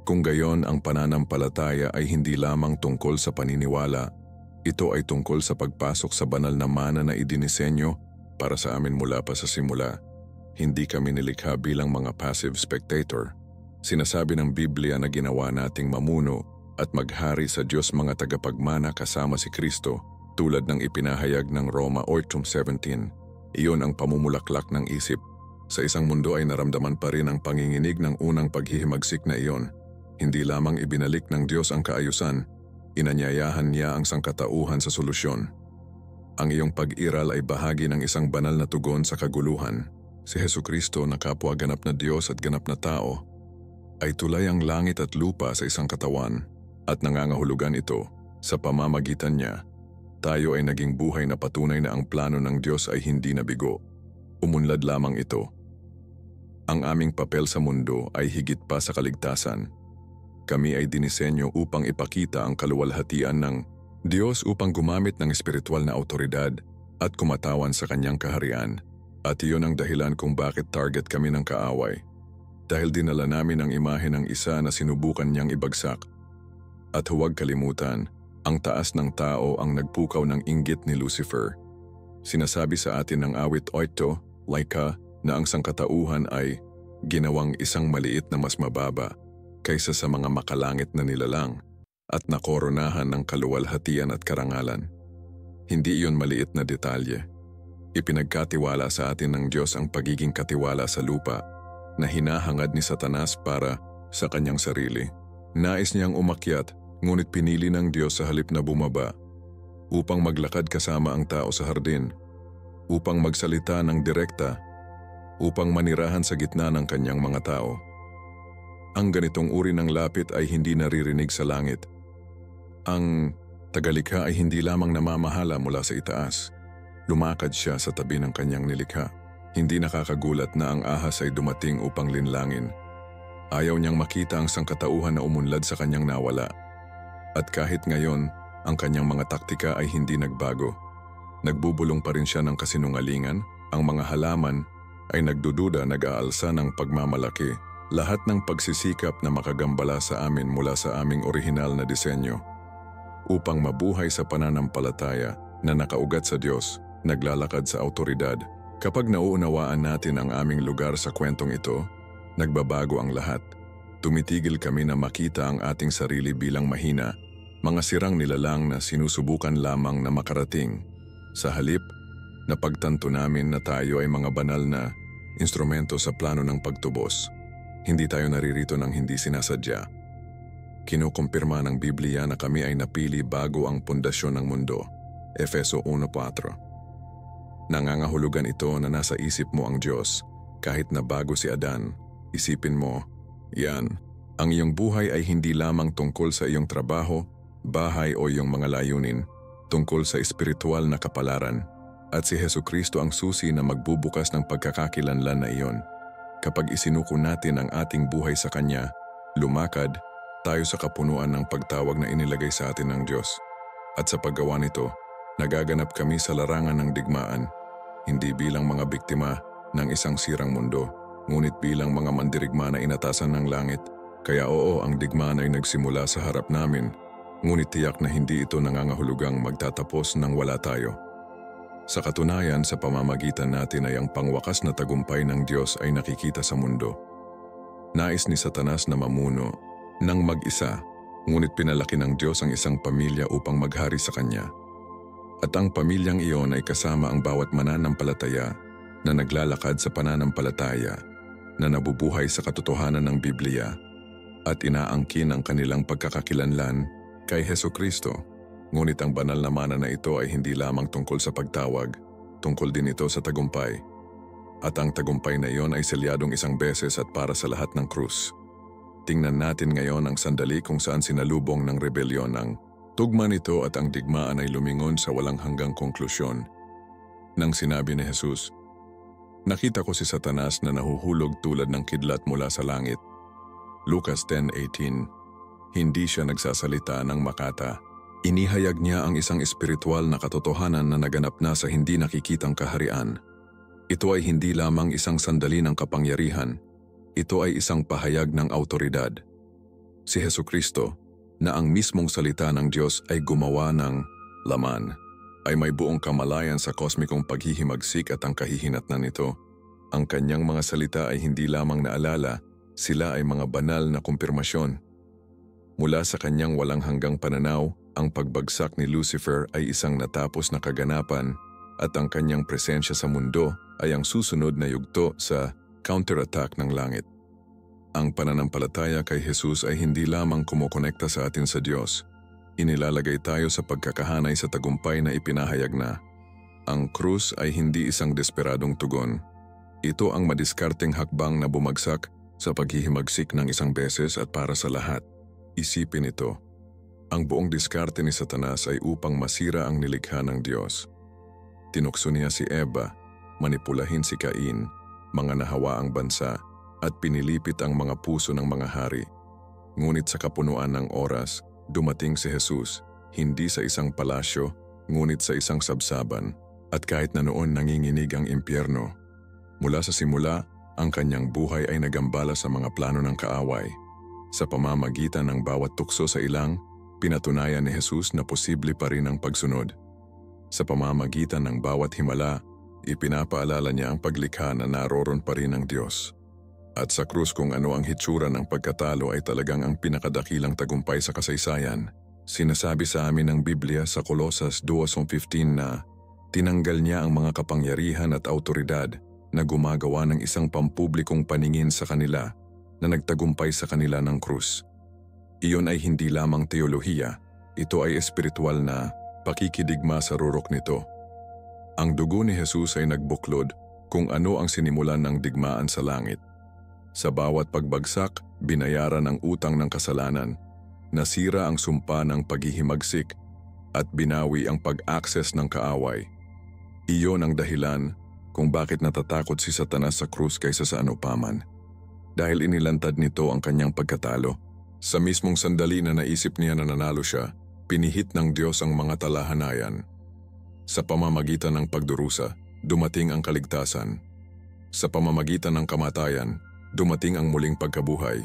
Kung gayon ang pananampalataya ay hindi lamang tungkol sa paniniwala, ito ay tungkol sa pagpasok sa banal na mana na idinisenyo para sa amin mula pa sa simula. Hindi kami nilikha bilang mga passive spectator. Sinasabi ng Biblia na ginawa nating mamuno at maghari sa Diyos mga tagapagmana kasama si Kristo tulad ng ipinahayag ng Roma 8:17. Iyon ang pamumulaklak ng isip. Sa isang mundo ay naramdaman pa rin ang panginginig ng unang paghihimagsik na iyon. Hindi lamang ibinalik ng Diyos ang kaayusan, inanyayahan niya ang sangkatauhan sa solusyon. Ang iyong pag-iral ay bahagi ng isang banal na tugon sa kaguluhan. Si Hesukristo na kapwa ganap na Diyos at ganap na tao, ay tulay ang langit at lupa sa isang katawan at nangangahulugan ito sa pamamagitan niya. Tayo ay naging buhay na patunay na ang plano ng Diyos ay hindi nabigo. Umunlad lamang ito. Ang aming papel sa mundo ay higit pa sa kaligtasan. Kami ay dinisenyo upang ipakita ang kaluwalhatian ng Diyos upang gumamit ng espiritual na awtoridad at kumatawan sa kanyang kaharian. At iyon ang dahilan kung bakit target kami ng kaaway. Dahil dinala namin ang imahe ng isa na sinubukan niyang ibagsak. At huwag kalimutan, ang taas ng tao ang nagpukaw ng inggit ni Lucifer. Sinasabi sa atin ng awit 8, Laika, na ang sangkatauhan ay ginawang isang maliit na mas mababa kaysa sa mga makalangit na nilalang at nakoronahan ng kaluwalhatian at karangalan. Hindi iyon maliit na detalye. Ipinagkatiwala sa atin ng Diyos ang pagiging katiwala sa lupa na hinahangad ni Satanas para sa kanyang sarili. Nais niyang umakyat, ngunit pinili ng Diyos sa halip na bumaba upang maglakad kasama ang tao sa hardin, upang magsalita ng direkta, upang manirahan sa gitna ng kanyang mga tao. Ang ganitong uri ng lapit ay hindi naririnig sa langit. Ang tagalikha ay hindi lamang namamahala mula sa itaas. Lumakad siya sa tabi ng kanyang nilikha. Hindi nakakagulat na ang ahas ay dumating upang linlangin. Ayaw niyang makita ang sangkatauhan na umunlad sa kanyang nawala. At kahit ngayon, ang kanyang mga taktika ay hindi nagbago. Nagbubulong pa rin siya ng kasinungalingan, ang mga halaman ay nagdududa, nag-aalsa ng pagmamalaki. Lahat ng pagsisikap na makagambala sa amin mula sa aming orihinal na disenyo. Upang mabuhay sa pananampalataya na nakaugat sa Diyos, naglalakad sa awtoridad. Kapag nauunawaan natin ang aming lugar sa kwentong ito, nagbabago ang lahat. Tumitigil kami na makita ang ating sarili bilang mahina, mga sirang nilalang na sinusubukan lamang na makarating. Sa halip, napagtanto namin na tayo ay mga banal na instrumento sa plano ng pagtubos. Hindi tayo naririto ng hindi sinasadya. Kinukumpirma ng Biblia na kami ay napili bago ang pundasyon ng mundo. Efeso 1:4. Nangangahulugan ito na nasa isip mo ang Diyos, kahit na bago si Adan. Isipin mo, yan, ang iyong buhay ay hindi lamang tungkol sa iyong trabaho, bahay o iyong mga layunin, tungkol sa espiritual na kapalaran. At si Hesukristo ang susi na magbubukas ng pagkakakilanlan na iyon. Kapag isinuko natin ang ating buhay sa Kanya, lumakad tayo sa kapunuan ng pagtawag na inilagay sa atin ng Diyos. At sa paggawa nito, nagaganap kami sa larangan ng digmaan, hindi bilang mga biktima ng isang sirang mundo, ngunit bilang mga mandirigma na inatasan ng langit. Kaya oo, ang digmaan ay nagsimula sa harap namin, ngunit tiyak na hindi ito nangangahulugang magtatapos nang wala tayo. Sa katunayan, sa pamamagitan natin ay ang pangwakas na tagumpay ng Diyos ay nakikita sa mundo. Nais ni Satanas na mamuno ng mag-isa, ngunit pinalaki ng Diyos ang isang pamilya upang maghari sa Kanya. At ang pamilyang iyon ay kasama ang bawat mananampalataya na naglalakad sa pananampalataya, na nabubuhay sa katotohanan ng Biblia, at inaangkin ang kanilang pagkakakilanlan kay Hesukristo. Ngunit ang banal na mana na ito ay hindi lamang tungkol sa pagtawag, tungkol din ito sa tagumpay. At ang tagumpay na iyon ay selyadong isang beses at para sa lahat ng krus. Tingnan natin ngayon ang sandali kung saan sinalubong ng rebelyon ang tugma nito at ang digmaan ay lumingon sa walang hanggang konklusyon. Nang sinabi ni Jesus, "Nakita ko si Satanas na nahuhulog tulad ng kidlat mula sa langit." Lucas 10:18. Hindi siya nagsasalita ng makata. Inihayag niya ang isang espiritual na katotohanan na naganap na sa hindi nakikitang kaharian. Ito ay hindi lamang isang sandali ng kapangyarihan. Ito ay isang pahayag ng awtoridad. Si Hesukristo, na ang mismong salita ng Diyos ay gumawa ng laman, ay may buong kamalayan sa kosmikong paghihimagsik at ang kahihinatnan nito. Ang kanyang mga salita ay hindi lamang naalala, sila ay mga banal na kumpirmasyon. Mula sa kanyang walang hanggang pananaw, ang pagbagsak ni Lucifer ay isang natapos na kaganapan at ang kanyang presensya sa mundo ay ang susunod na yugto sa counterattack ng langit. Ang pananampalataya kay Jesus ay hindi lamang kumokonekta sa atin sa Diyos. Inilalagay tayo sa pagkakahanay sa tagumpay na ipinahayag na. Ang krus ay hindi isang desperadong tugon. Ito ang madiskarteng hakbang na bumagsak sa paghihimagsik ng isang beses at para sa lahat. Isipin ito. Ang buong diskarte ni Satanas ay upang masira ang nilikha ng Diyos. Tinukso niya si Eva, manipulahin si Cain, mga nahawa ang bansa, at pinilipit ang mga puso ng mga hari. Ngunit sa kapunuan ng oras, dumating si Jesus, hindi sa isang palasyo, ngunit sa isang sabsaban, at kahit na noon nanginginig ang impyerno. Mula sa simula, ang kanyang buhay ay nagambala sa mga plano ng kaaway. Sa pamamagitan ng bawat tukso sa ilang, pinatunayan ni Jesus na posible pa rin ang pagsunod. Sa pamamagitan ng bawat himala, ipinapaalala niya ang paglikha na naroon pa rin ang Diyos. At sa krus kung ano ang hitsura ng pagkatalo ay talagang ang pinakadakilang tagumpay sa kasaysayan. Sinasabi sa amin ng Biblia sa Colosas 2:15 na tinanggal niya ang mga kapangyarihan at awtoridad na gumagawa ng isang pampublikong paningin sa kanila na nagtagumpay sa kanila ng krus. Iyon ay hindi lamang teolohiya, ito ay espiritual na pakikidigma sa rurok nito. Ang dugo ni Jesus ay nagbuklod kung ano ang sinimulan ng digmaan sa langit. Sa bawat pagbagsak, binayaran ang utang ng kasalanan. nasira ang sumpa ng paghihimagsik at binawi ang pag-access ng kaaway. Iyon ang dahilan kung bakit natatakot si Satanas sa krus kaysa sa anupaman. Dahil inilantad nito ang kanyang pagkatalo. Sa mismong sandali na naisip niya na nanalo siya, pinihit ng Diyos ang mga talahanayan. Sa pamamagitan ng pagdurusa, dumating ang kaligtasan. Sa pamamagitan ng kamatayan, dumating ang muling pagkabuhay.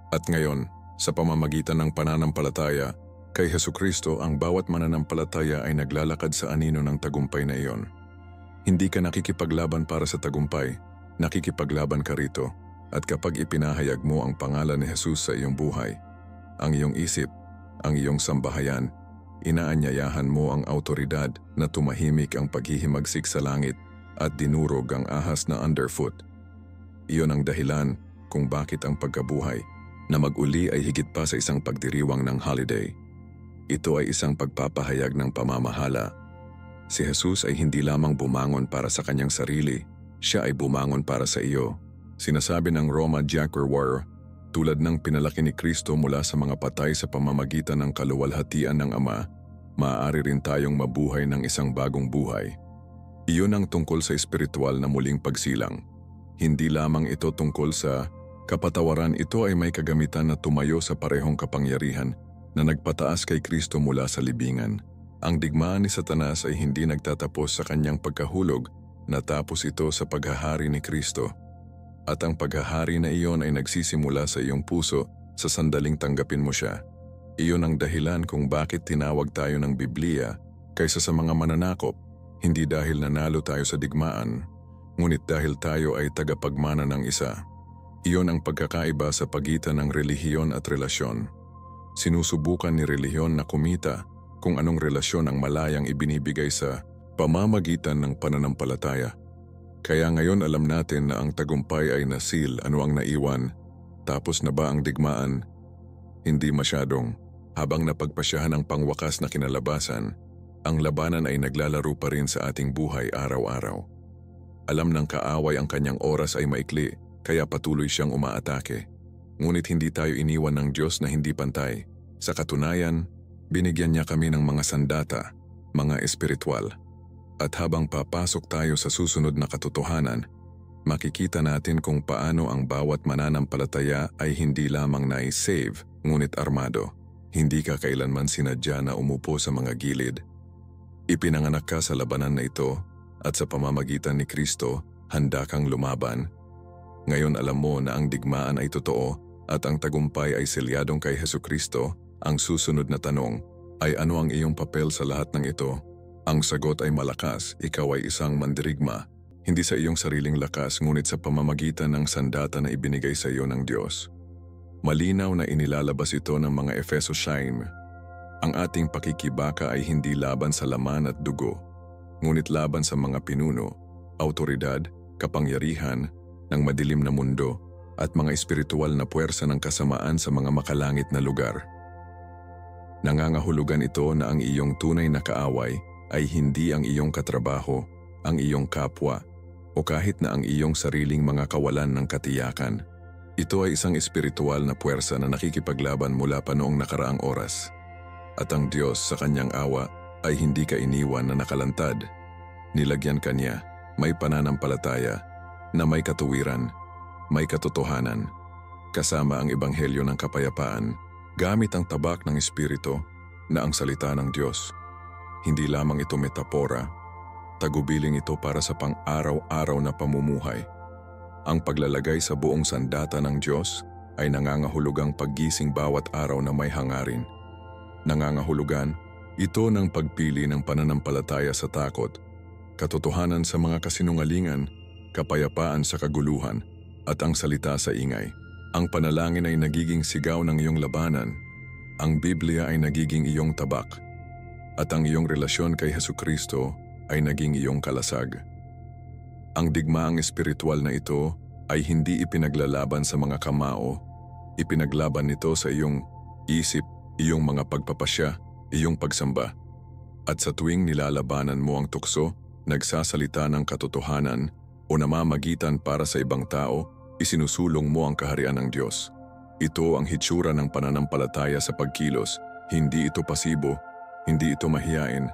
At ngayon, sa pamamagitan ng pananampalataya, kay Hesukristo ang bawat mananampalataya ay naglalakad sa anino ng tagumpay na iyon. Hindi ka nakikipaglaban para sa tagumpay, nakikipaglaban ka rito. At kapag ipinahayag mo ang pangalan ni Jesus sa iyong buhay, ang iyong isip, ang iyong sambahayan, inaanyayahan mo ang autoridad na tumahimik ang paghihimagsik sa langit at dinurog ang ahas na underfoot. Iyon ang dahilan kung bakit ang pagkabuhay na mag-uli ay higit pa sa isang pagdiriwang ng holiday. Ito ay isang pagpapahayag ng pamamahala. Si Jesus ay hindi lamang bumangon para sa kanyang sarili, siya ay bumangon para sa iyo. Sinasabi ng Roma Jacques War, tulad ng pinalaki ni Kristo mula sa mga patay sa pamamagitan ng kaluwalhatian ng Ama, maaari rin tayong mabuhay ng isang bagong buhay. Iyon ang tungkol sa espiritual na muling pagsilang. Hindi lamang ito tungkol sa kapatawaran, ito ay may kagamitan na tumayo sa parehong kapangyarihan na nagpataas kay Kristo mula sa libingan. Ang digmaan ni Satanas ay hindi nagtatapos sa kanyang pagkahulog, natapos ito sa paghahari ni Kristo. At ang paghahari na iyon ay nagsisimula sa iyong puso sa sandaling tanggapin mo siya. Iyon ang dahilan kung bakit tinawag tayo ng Biblia kaysa sa mga mananakop, hindi dahil nanalo tayo sa digmaan, ngunit dahil tayo ay tagapagmana ng isa. Iyon ang pagkakaiba sa pagitan ng relihiyon at relasyon. Sinusubukan ni relihiyon na kumita kung anong relasyon ang malayang ibinibigay sa pamamagitan ng pananampalataya. Kaya ngayon alam natin na ang tagumpay ay nasil, ano ang naiwan, tapos na ba ang digmaan? Hindi masyadong. Habang napagpasyahan ang pangwakas na kinalabasan, ang labanan ay naglalaro pa rin sa ating buhay araw-araw. Alam ng kaaway ang kanyang oras ay maikli, kaya patuloy siyang umaatake. Ngunit hindi tayo iniwan ng Diyos na hindi pantay. Sa katunayan, binigyan niya kami ng mga sandata, mga espiritual. At habang papasok tayo sa susunod na katotohanan, makikita natin kung paano ang bawat mananampalataya ay hindi lamang nai-save, ngunit armado. Hindi ka kailanman sinadya na umupo sa mga gilid. Ipinanganak ka sa labanan na ito at sa pamamagitan ni Kristo, handa kang lumaban. Ngayon alam mo na ang digmaan ay totoo at ang tagumpay ay selyadong kay Hesukristo. Ang susunod na tanong ay ano ang iyong papel sa lahat ng ito? Ang sagot ay malakas, ikaw ay isang mandirigma, hindi sa iyong sariling lakas ngunit sa pamamagitan ng sandata na ibinigay sa iyo ng Diyos. Malinaw na inilalabas ito ng mga Efeso 9. Ang ating pakikibaka ay hindi laban sa laman at dugo, ngunit laban sa mga pinuno, autoridad, kapangyarihan ng madilim na mundo at mga espiritual na puwersa ng kasamaan sa mga makalangit na lugar. Nangangahulugan ito na ang iyong tunay na kaaway ay hindi ang iyong katrabaho, ang iyong kapwa, o kahit na ang iyong sariling mga kawalan ng katiyakan. Ito ay isang espiritual na puwersa na nakikipaglaban mula pa noong nakaraang oras. At ang Diyos sa kanyang awa ay hindi ka iniwan na nakalantad. Nilagyan ka niya, may pananampalataya, na may katuwiran, may katotohanan, kasama ang ebanghelyo ng kapayapaan, gamit ang tabak ng Espiritu na ang salita ng Diyos. Hindi lamang ito metapora, tagubiling ito para sa pang-araw-araw na pamumuhay. Ang paglalagay sa buong sandata ng Diyos ay nangangahulugang paggising bawat araw na may hangarin. Nangangahulugan ito ng pagpili ng pananampalataya sa takot, katotohanan sa mga kasinungalingan, kapayapaan sa kaguluhan, at ang salita sa ingay. Ang panalangin ay nagiging sigaw ng iyong labanan, ang Biblia ay nagiging iyong tabak, at ang iyong relasyon kay Hesukristo ay naging iyong kalasag. Ang digmaang espiritual na ito ay hindi ipinaglalaban sa mga kamao, ipinaglaban nito sa iyong isip, iyong mga pagpapasya, iyong pagsamba. At sa tuwing nilalabanan mo ang tukso, nagsasalita ng katotohanan o namamagitan para sa ibang tao, isinusulong mo ang kaharian ng Diyos. Ito ang hitsura ng pananampalataya sa pagkilos. Hindi ito pasibo, hindi ito mahiyain.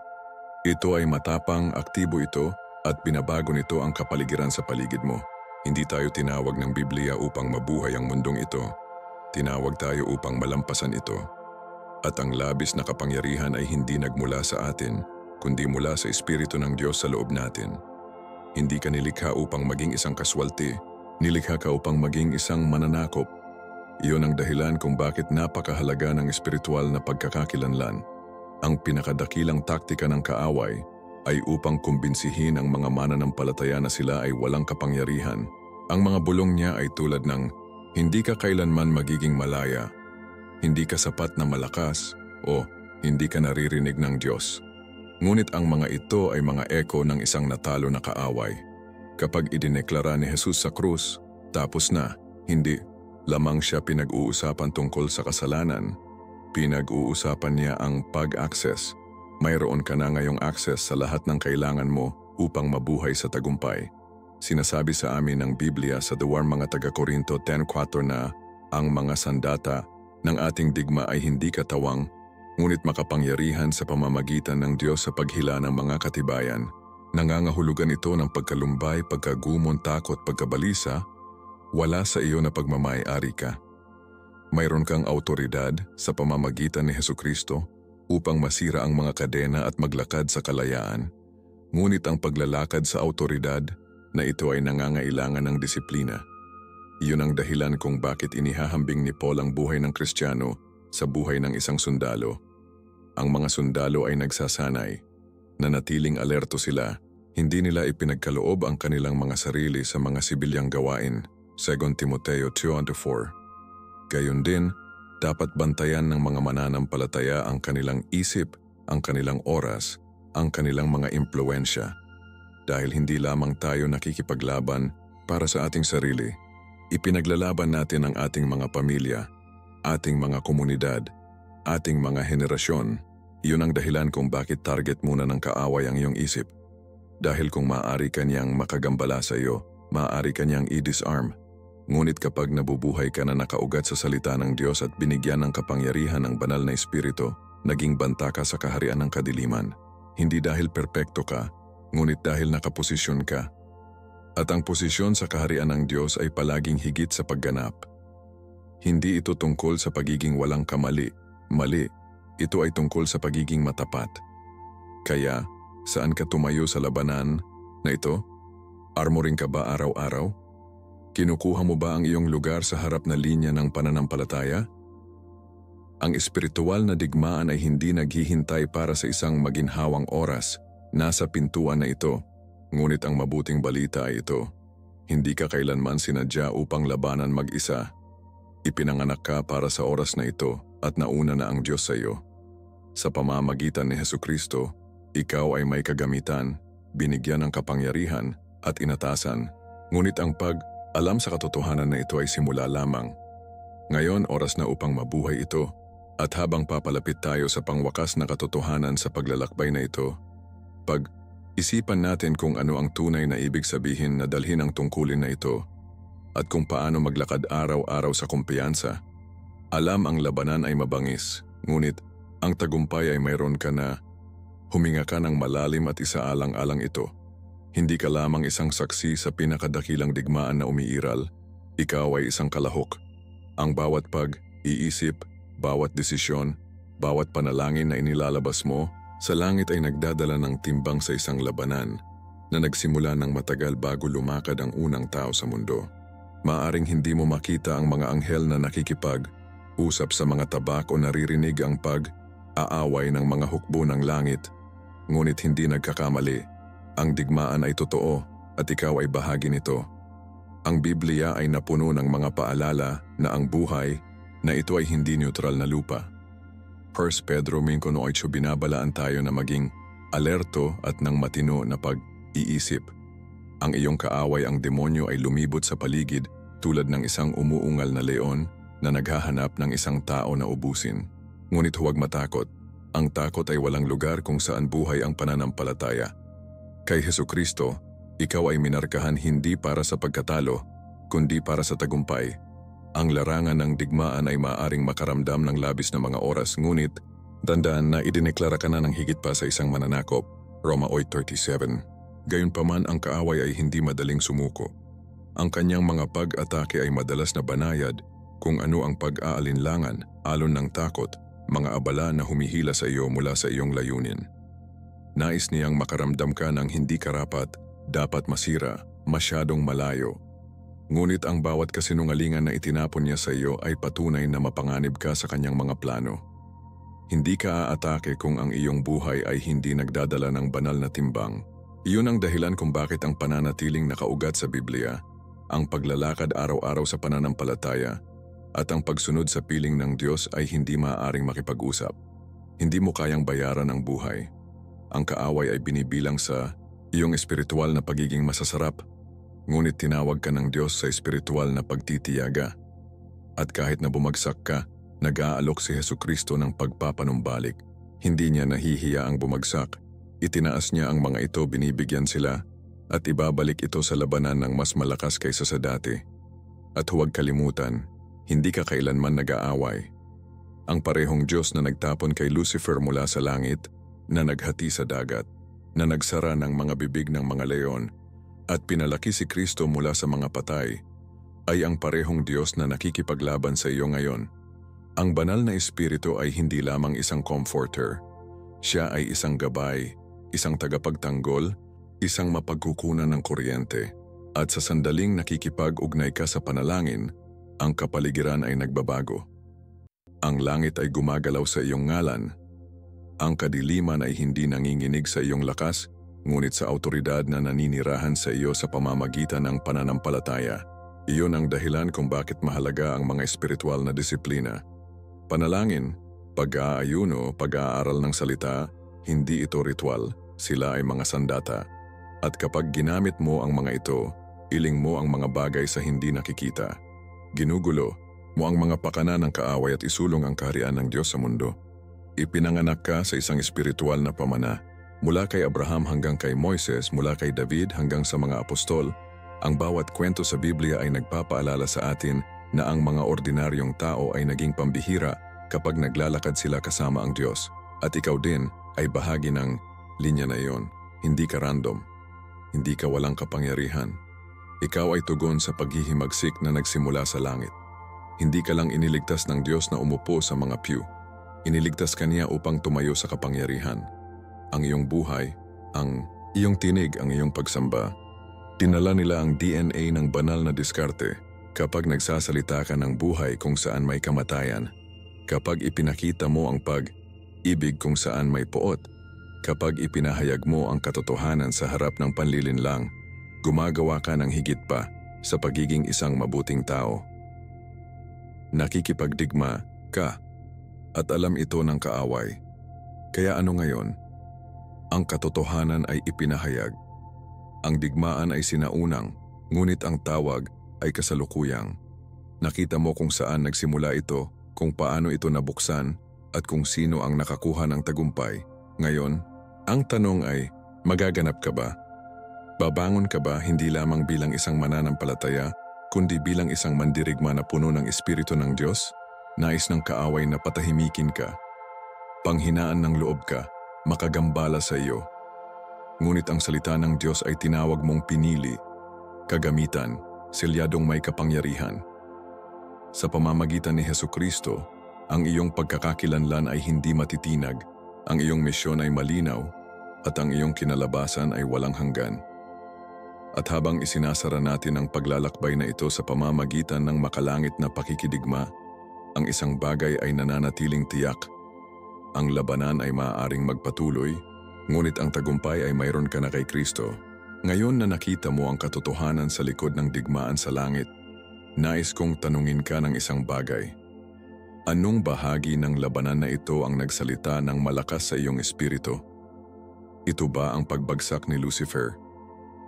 Ito ay matapang, aktibo ito, at binabago nito ang kapaligiran sa paligid mo. Hindi tayo tinawag ng Biblia upang mabuhay ang mundong ito. Tinawag tayo upang malampasan ito. At ang labis na kapangyarihan ay hindi nagmula sa atin, kundi mula sa Espiritu ng Diyos sa loob natin. Hindi ka nilikha upang maging isang kaswalti, nilikha ka upang maging isang mananakop. Iyon ang dahilan kung bakit napakahalaga ng espiritual na pagkakakilanlan. Ang pinakadakilang taktika ng kaaway ay upang kumbinsihin ang mga mananampalataya na sila ay walang kapangyarihan. Ang mga bulong niya ay tulad ng, hindi ka kailanman magiging malaya, hindi ka sapat na malakas, o hindi ka naririnig ng Diyos. Ngunit ang mga ito ay mga eko ng isang natalo na kaaway. Kapag idineklara ni Jesus sa krus, tapos na, hindi lamang siya pinag-uusapan tungkol sa kasalanan. Pinag-uusapan niya ang pag-access. Mayroon ka na ngayong access sa lahat ng kailangan mo upang mabuhay sa tagumpay. Sinasabi sa amin ng Biblia sa duwar mga taga-Korinto 10:4 na ang mga sandata ng ating digma ay hindi katawang, ngunit makapangyarihan sa pamamagitan ng Diyos sa paghila ng mga katibayan. Nangangahulugan ito ng pagkalumbay, pagkagumon, takot, pagkabalisa. Wala sa iyo na pagmamay-ari ka. Mayroon kang autoridad sa pamamagitan ni Hesukristo upang masira ang mga kadena at maglakad sa kalayaan. Ngunit ang paglalakad sa autoridad na ito ay nangangailangan ng disiplina. Iyon ang dahilan kung bakit inihahambing ni Paul ang buhay ng Kristiyano sa buhay ng isang sundalo. Ang mga sundalo ay nagsasanay. Nanatiling alerto sila. Hindi nila ipinagkaloob ang kanilang mga sarili sa mga sibilyang gawain. 2 Timoteo 2:4. Gayon din, dapat bantayan ng mga mananampalataya ang kanilang isip, ang kanilang oras, ang kanilang mga impluensya. Dahil hindi lamang tayo nakikipaglaban para sa ating sarili, ipinaglalaban natin ang ating mga pamilya, ating mga komunidad, ating mga henerasyon. Iyon ang dahilan kung bakit target muna ng kaaway ang iyong isip. Dahil kung maaari kanyang makagambala sa iyo, maaari kanyang i-disarm. Ngunit kapag nabubuhay ka na nakaugat sa salita ng Diyos at binigyan ng kapangyarihan ng banal na espiritu, naging banta ka sa kaharian ng kadiliman. Hindi dahil perpekto ka, ngunit dahil nakaposisyon ka. At ang posisyon sa kaharian ng Diyos ay palaging higit sa pagganap. Hindi ito tungkol sa pagiging walang kamali. Mali, ito ay tungkol sa pagiging matapat. Kaya, saan ka tumayo sa labanan na ito? Armoring ka ba araw-araw? Kinukuha mo ba ang iyong lugar sa harap na linya ng pananampalataya? Ang espiritual na digmaan ay hindi naghihintay para sa isang maginhawang oras. Nasa pintuan na ito. Ngunit ang mabuting balita ay ito. Hindi ka kailanman sinadya upang labanan mag-isa. Ipinanganak ka para sa oras na ito at nauna na ang Diyos sa iyo. Sa pamamagitan ni Hesukristo, ikaw ay may kagamitan, binigyan ng kapangyarihan at inatasan. Ngunit ang alam sa katotohanan na ito ay simula lamang. Ngayon oras na upang mabuhay ito, at habang papalapit tayo sa pangwakas na katotohanan sa paglalakbay na ito, pag-isipan natin kung ano ang tunay na ibig sabihin na dalhin ang tungkulin na ito, at kung paano maglakad araw-araw sa kumpiyansa. Alam ang labanan ay mabangis, ngunit ang tagumpay ay mayroon ka na. Huminga ka ng malalim at isaalang-alang ito. Hindi ka lamang isang saksi sa pinakadakilang digmaan na umiiral. Ikaw ay isang kalahok. Ang bawat pag-iisip, bawat desisyon, bawat panalangin na inilalabas mo, sa langit ay nagdadala ng timbang sa isang labanan na nagsimula ng matagal bago lumakad ang unang tao sa mundo. Maaring hindi mo makita ang mga anghel na nakikipag-usap sa mga tabak o naririnig ang pag-aaway ng mga hukbo ng langit, ngunit hindi nagkakamali. Ang digmaan ay totoo at ikaw ay bahagi nito. Ang Biblia ay napuno ng mga paalala na ang buhay na ito ay hindi neutral na lupa. 1 Pedro 5:8 binabalaan tayo na maging alerto at ng matino na pag-iisip. Ang iyong kaaway ang demonyo ay lumibot sa paligid tulad ng isang umuungal na leon na naghahanap ng isang tao na ubusin. Ngunit huwag matakot. Ang takot ay walang lugar kung saan buhay ang pananampalataya. Kay Hesukristo, ikaw ay minarkahan hindi para sa pagkatalo, kundi para sa tagumpay. Ang larangan ng digmaan ay maaaring makaramdam ng labis na mga oras, ngunit tandaan na idineklara ka na ng higit pa sa isang mananakop, Roma 8:37. Gayunpaman ang kaaway ay hindi madaling sumuko. Ang kanyang mga pag-atake ay madalas na banayad kung ano ang pag-aalinlangan, alon ng takot, mga abala na humihila sa iyo mula sa iyong layunin. Nais niyang makaramdam ka ng hindi karapat, dapat masira, masyadong malayo. Ngunit ang bawat kasinungalingan na itinapon niya sa iyo ay patunay na mapanganib ka sa kanyang mga plano. Hindi ka aatake kung ang iyong buhay ay hindi nagdadala ng banal na timbang. Iyon ang dahilan kung bakit ang pananatiling nakaugat sa Biblia, ang paglalakad araw-araw sa pananampalataya, at ang pagsunod sa piling ng Diyos ay hindi maaaring makipag-usap. Hindi mo kayang bayaran ang buhay. Ang kaaway ay binibilang sa iyong espiritual na pagiging masasarap, ngunit tinawag ka ng Diyos sa espiritual na pagtitiyaga. At kahit na bumagsak ka, nag-aalok si Hesukristo ng pagpapanumbalik. Hindi niya nahihiya ang bumagsak. Itinaas niya ang mga ito, binibigyan sila, at ibabalik ito sa labanan ng mas malakas kaysa sa dati. At huwag kalimutan, hindi ka kailanman nag-aaway. Ang parehong Diyos na nagtapon kay Lucifer mula sa langit, na naghati sa dagat, na nagsara ng mga bibig ng mga leon, at pinalaki si Kristo mula sa mga patay, ay ang parehong Diyos na nakikipaglaban sa iyo ngayon. Ang banal na espiritu ay hindi lamang isang comforter. Siya ay isang gabay, isang tagapagtanggol, isang mapagkukunan ng kuryente, at sa sandaling nakikipag-ugnay ka sa panalangin, ang kapaligiran ay nagbabago. Ang langit ay gumagalaw sa iyong ngalan. Ang kadiliman ay hindi nanginginig sa iyong lakas, ngunit sa autoridad na naninirahan sa iyo sa pamamagitan ng pananampalataya. Iyon ang dahilan kung bakit mahalaga ang mga espiritual na disiplina. Panalangin, pag-aayuno, pag-aaral ng salita, hindi ito ritual, sila ay mga sandata. At kapag ginamit mo ang mga ito, iling mo ang mga bagay sa hindi nakikita. Ginugulo mo ang mga pakana ng kaaway at isulong ang kaharian ng Diyos sa mundo. Ipinanganak ka sa isang espiritual na pamana. Mula kay Abraham hanggang kay Moises, mula kay David hanggang sa mga apostol, ang bawat kwento sa Biblia ay nagpapaalala sa atin na ang mga ordinaryong tao ay naging pambihira kapag naglalakad sila kasama ang Diyos. At ikaw din ay bahagi ng linya na iyon. Hindi ka random. Hindi ka walang kapangyarihan. Ikaw ay tugon sa paghihimagsik na nagsimula sa langit. Hindi ka lang iniligtas ng Diyos na umupo sa mga pew. Iniligtas ka niya upang tumayo sa kapangyarihan. Ang iyong buhay, ang iyong tinig, ang iyong pagsamba. Tinala nila ang DNA ng banal na diskarte kapag nagsasalita ka ng buhay kung saan may kamatayan. Kapag ipinakita mo ang pag-ibig kung saan may poot. Kapag ipinahayag mo ang katotohanan sa harap ng panlilinlang, gumagawa ka ng higit pa sa pagiging isang mabuting tao. Nakikipagdigma ka at alam ito ng kaaway. Kaya ano ngayon? Ang katotohanan ay ipinahayag. Ang digmaan ay sinaunang, ngunit ang tawag ay kasalukuyang. Nakita mo kung saan nagsimula ito, kung paano ito nabuksan, at kung sino ang nakakuha ng tagumpay. Ngayon, ang tanong ay, magaganap ka ba? Babangon ka ba hindi lamang bilang isang mananampalataya, kundi bilang isang mandirigma na puno ng Espiritu ng Diyos? Nais ng kaaway na patahimikin ka. Panghinaan ng loob ka, makagambala sa iyo. Ngunit ang salita ng Diyos ay tinawag mong pinili, kagamitan, selyadong may kapangyarihan. Sa pamamagitan ni Hesukristo, ang iyong pagkakakilanlan ay hindi matitinag, ang iyong misyon ay malinaw, at ang iyong kinalabasan ay walang hanggan. At habang isinasara natin ang paglalakbay na ito sa pamamagitan ng makalangit na pakikidigma, ang isang bagay ay nananatiling tiyak. Ang labanan ay maaaring magpatuloy, ngunit ang tagumpay ay mayroon ka na kay Kristo. Ngayon na nakita mo ang katotohanan sa likod ng digmaan sa langit, nais kong tanungin ka ng isang bagay. Anong bahagi ng labanan na ito ang nagsalita ng malakas sa iyong espiritu? Ito ba ang pagbagsak ni Lucifer?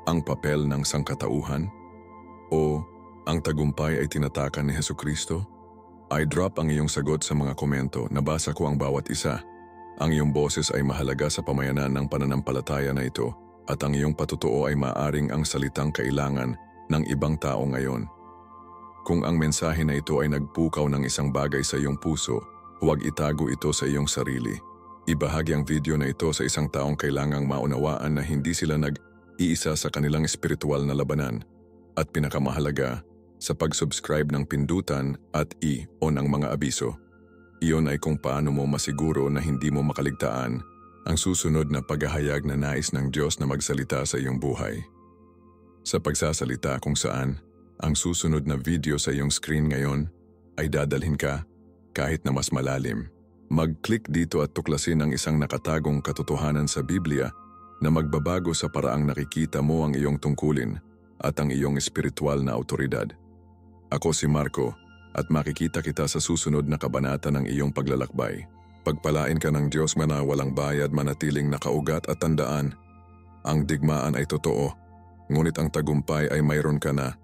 Ang papel ng sangkatauhan? O ang tagumpay ay tinatakan ni Hesukristo? I-drop ang iyong sagot sa mga komento, nabasa ko ang bawat isa. Ang iyong boses ay mahalaga sa pamayanan ng pananampalataya na ito, at ang iyong patutuo ay maaring ang salitang kailangan ng ibang tao ngayon. Kung ang mensahe na ito ay nagpukaw ng isang bagay sa iyong puso, huwag itago ito sa iyong sarili. Ibahagi ang video na ito sa isang taong kailangang maunawaan na hindi sila nag-iisa sa kanilang espiritual na labanan. At pinakamahalaga, sa pag-subscribe ng pindutan at i-on ang mga abiso. Iyon ay kung paano mo masiguro na hindi mo makaligtaan ang susunod na paghahayag na nais ng Diyos na magsalita sa iyong buhay. Sa pagsasalita kung saan, ang susunod na video sa iyong screen ngayon ay dadalhin ka kahit na mas malalim. Mag-click dito at tuklasin ang isang nakatagong katotohanan sa Biblia na magbabago sa paraang nakikita mo ang iyong tungkulin at ang iyong espiritual na autoridad. Ako si Marco at makikita kita sa susunod na kabanata ng iyong paglalakbay. Pagpalain ka ng Diyos na walang bayad, manatiling nakaugat at tandaan, ang digmaan ay totoo, ngunit ang tagumpay ay mayroon ka na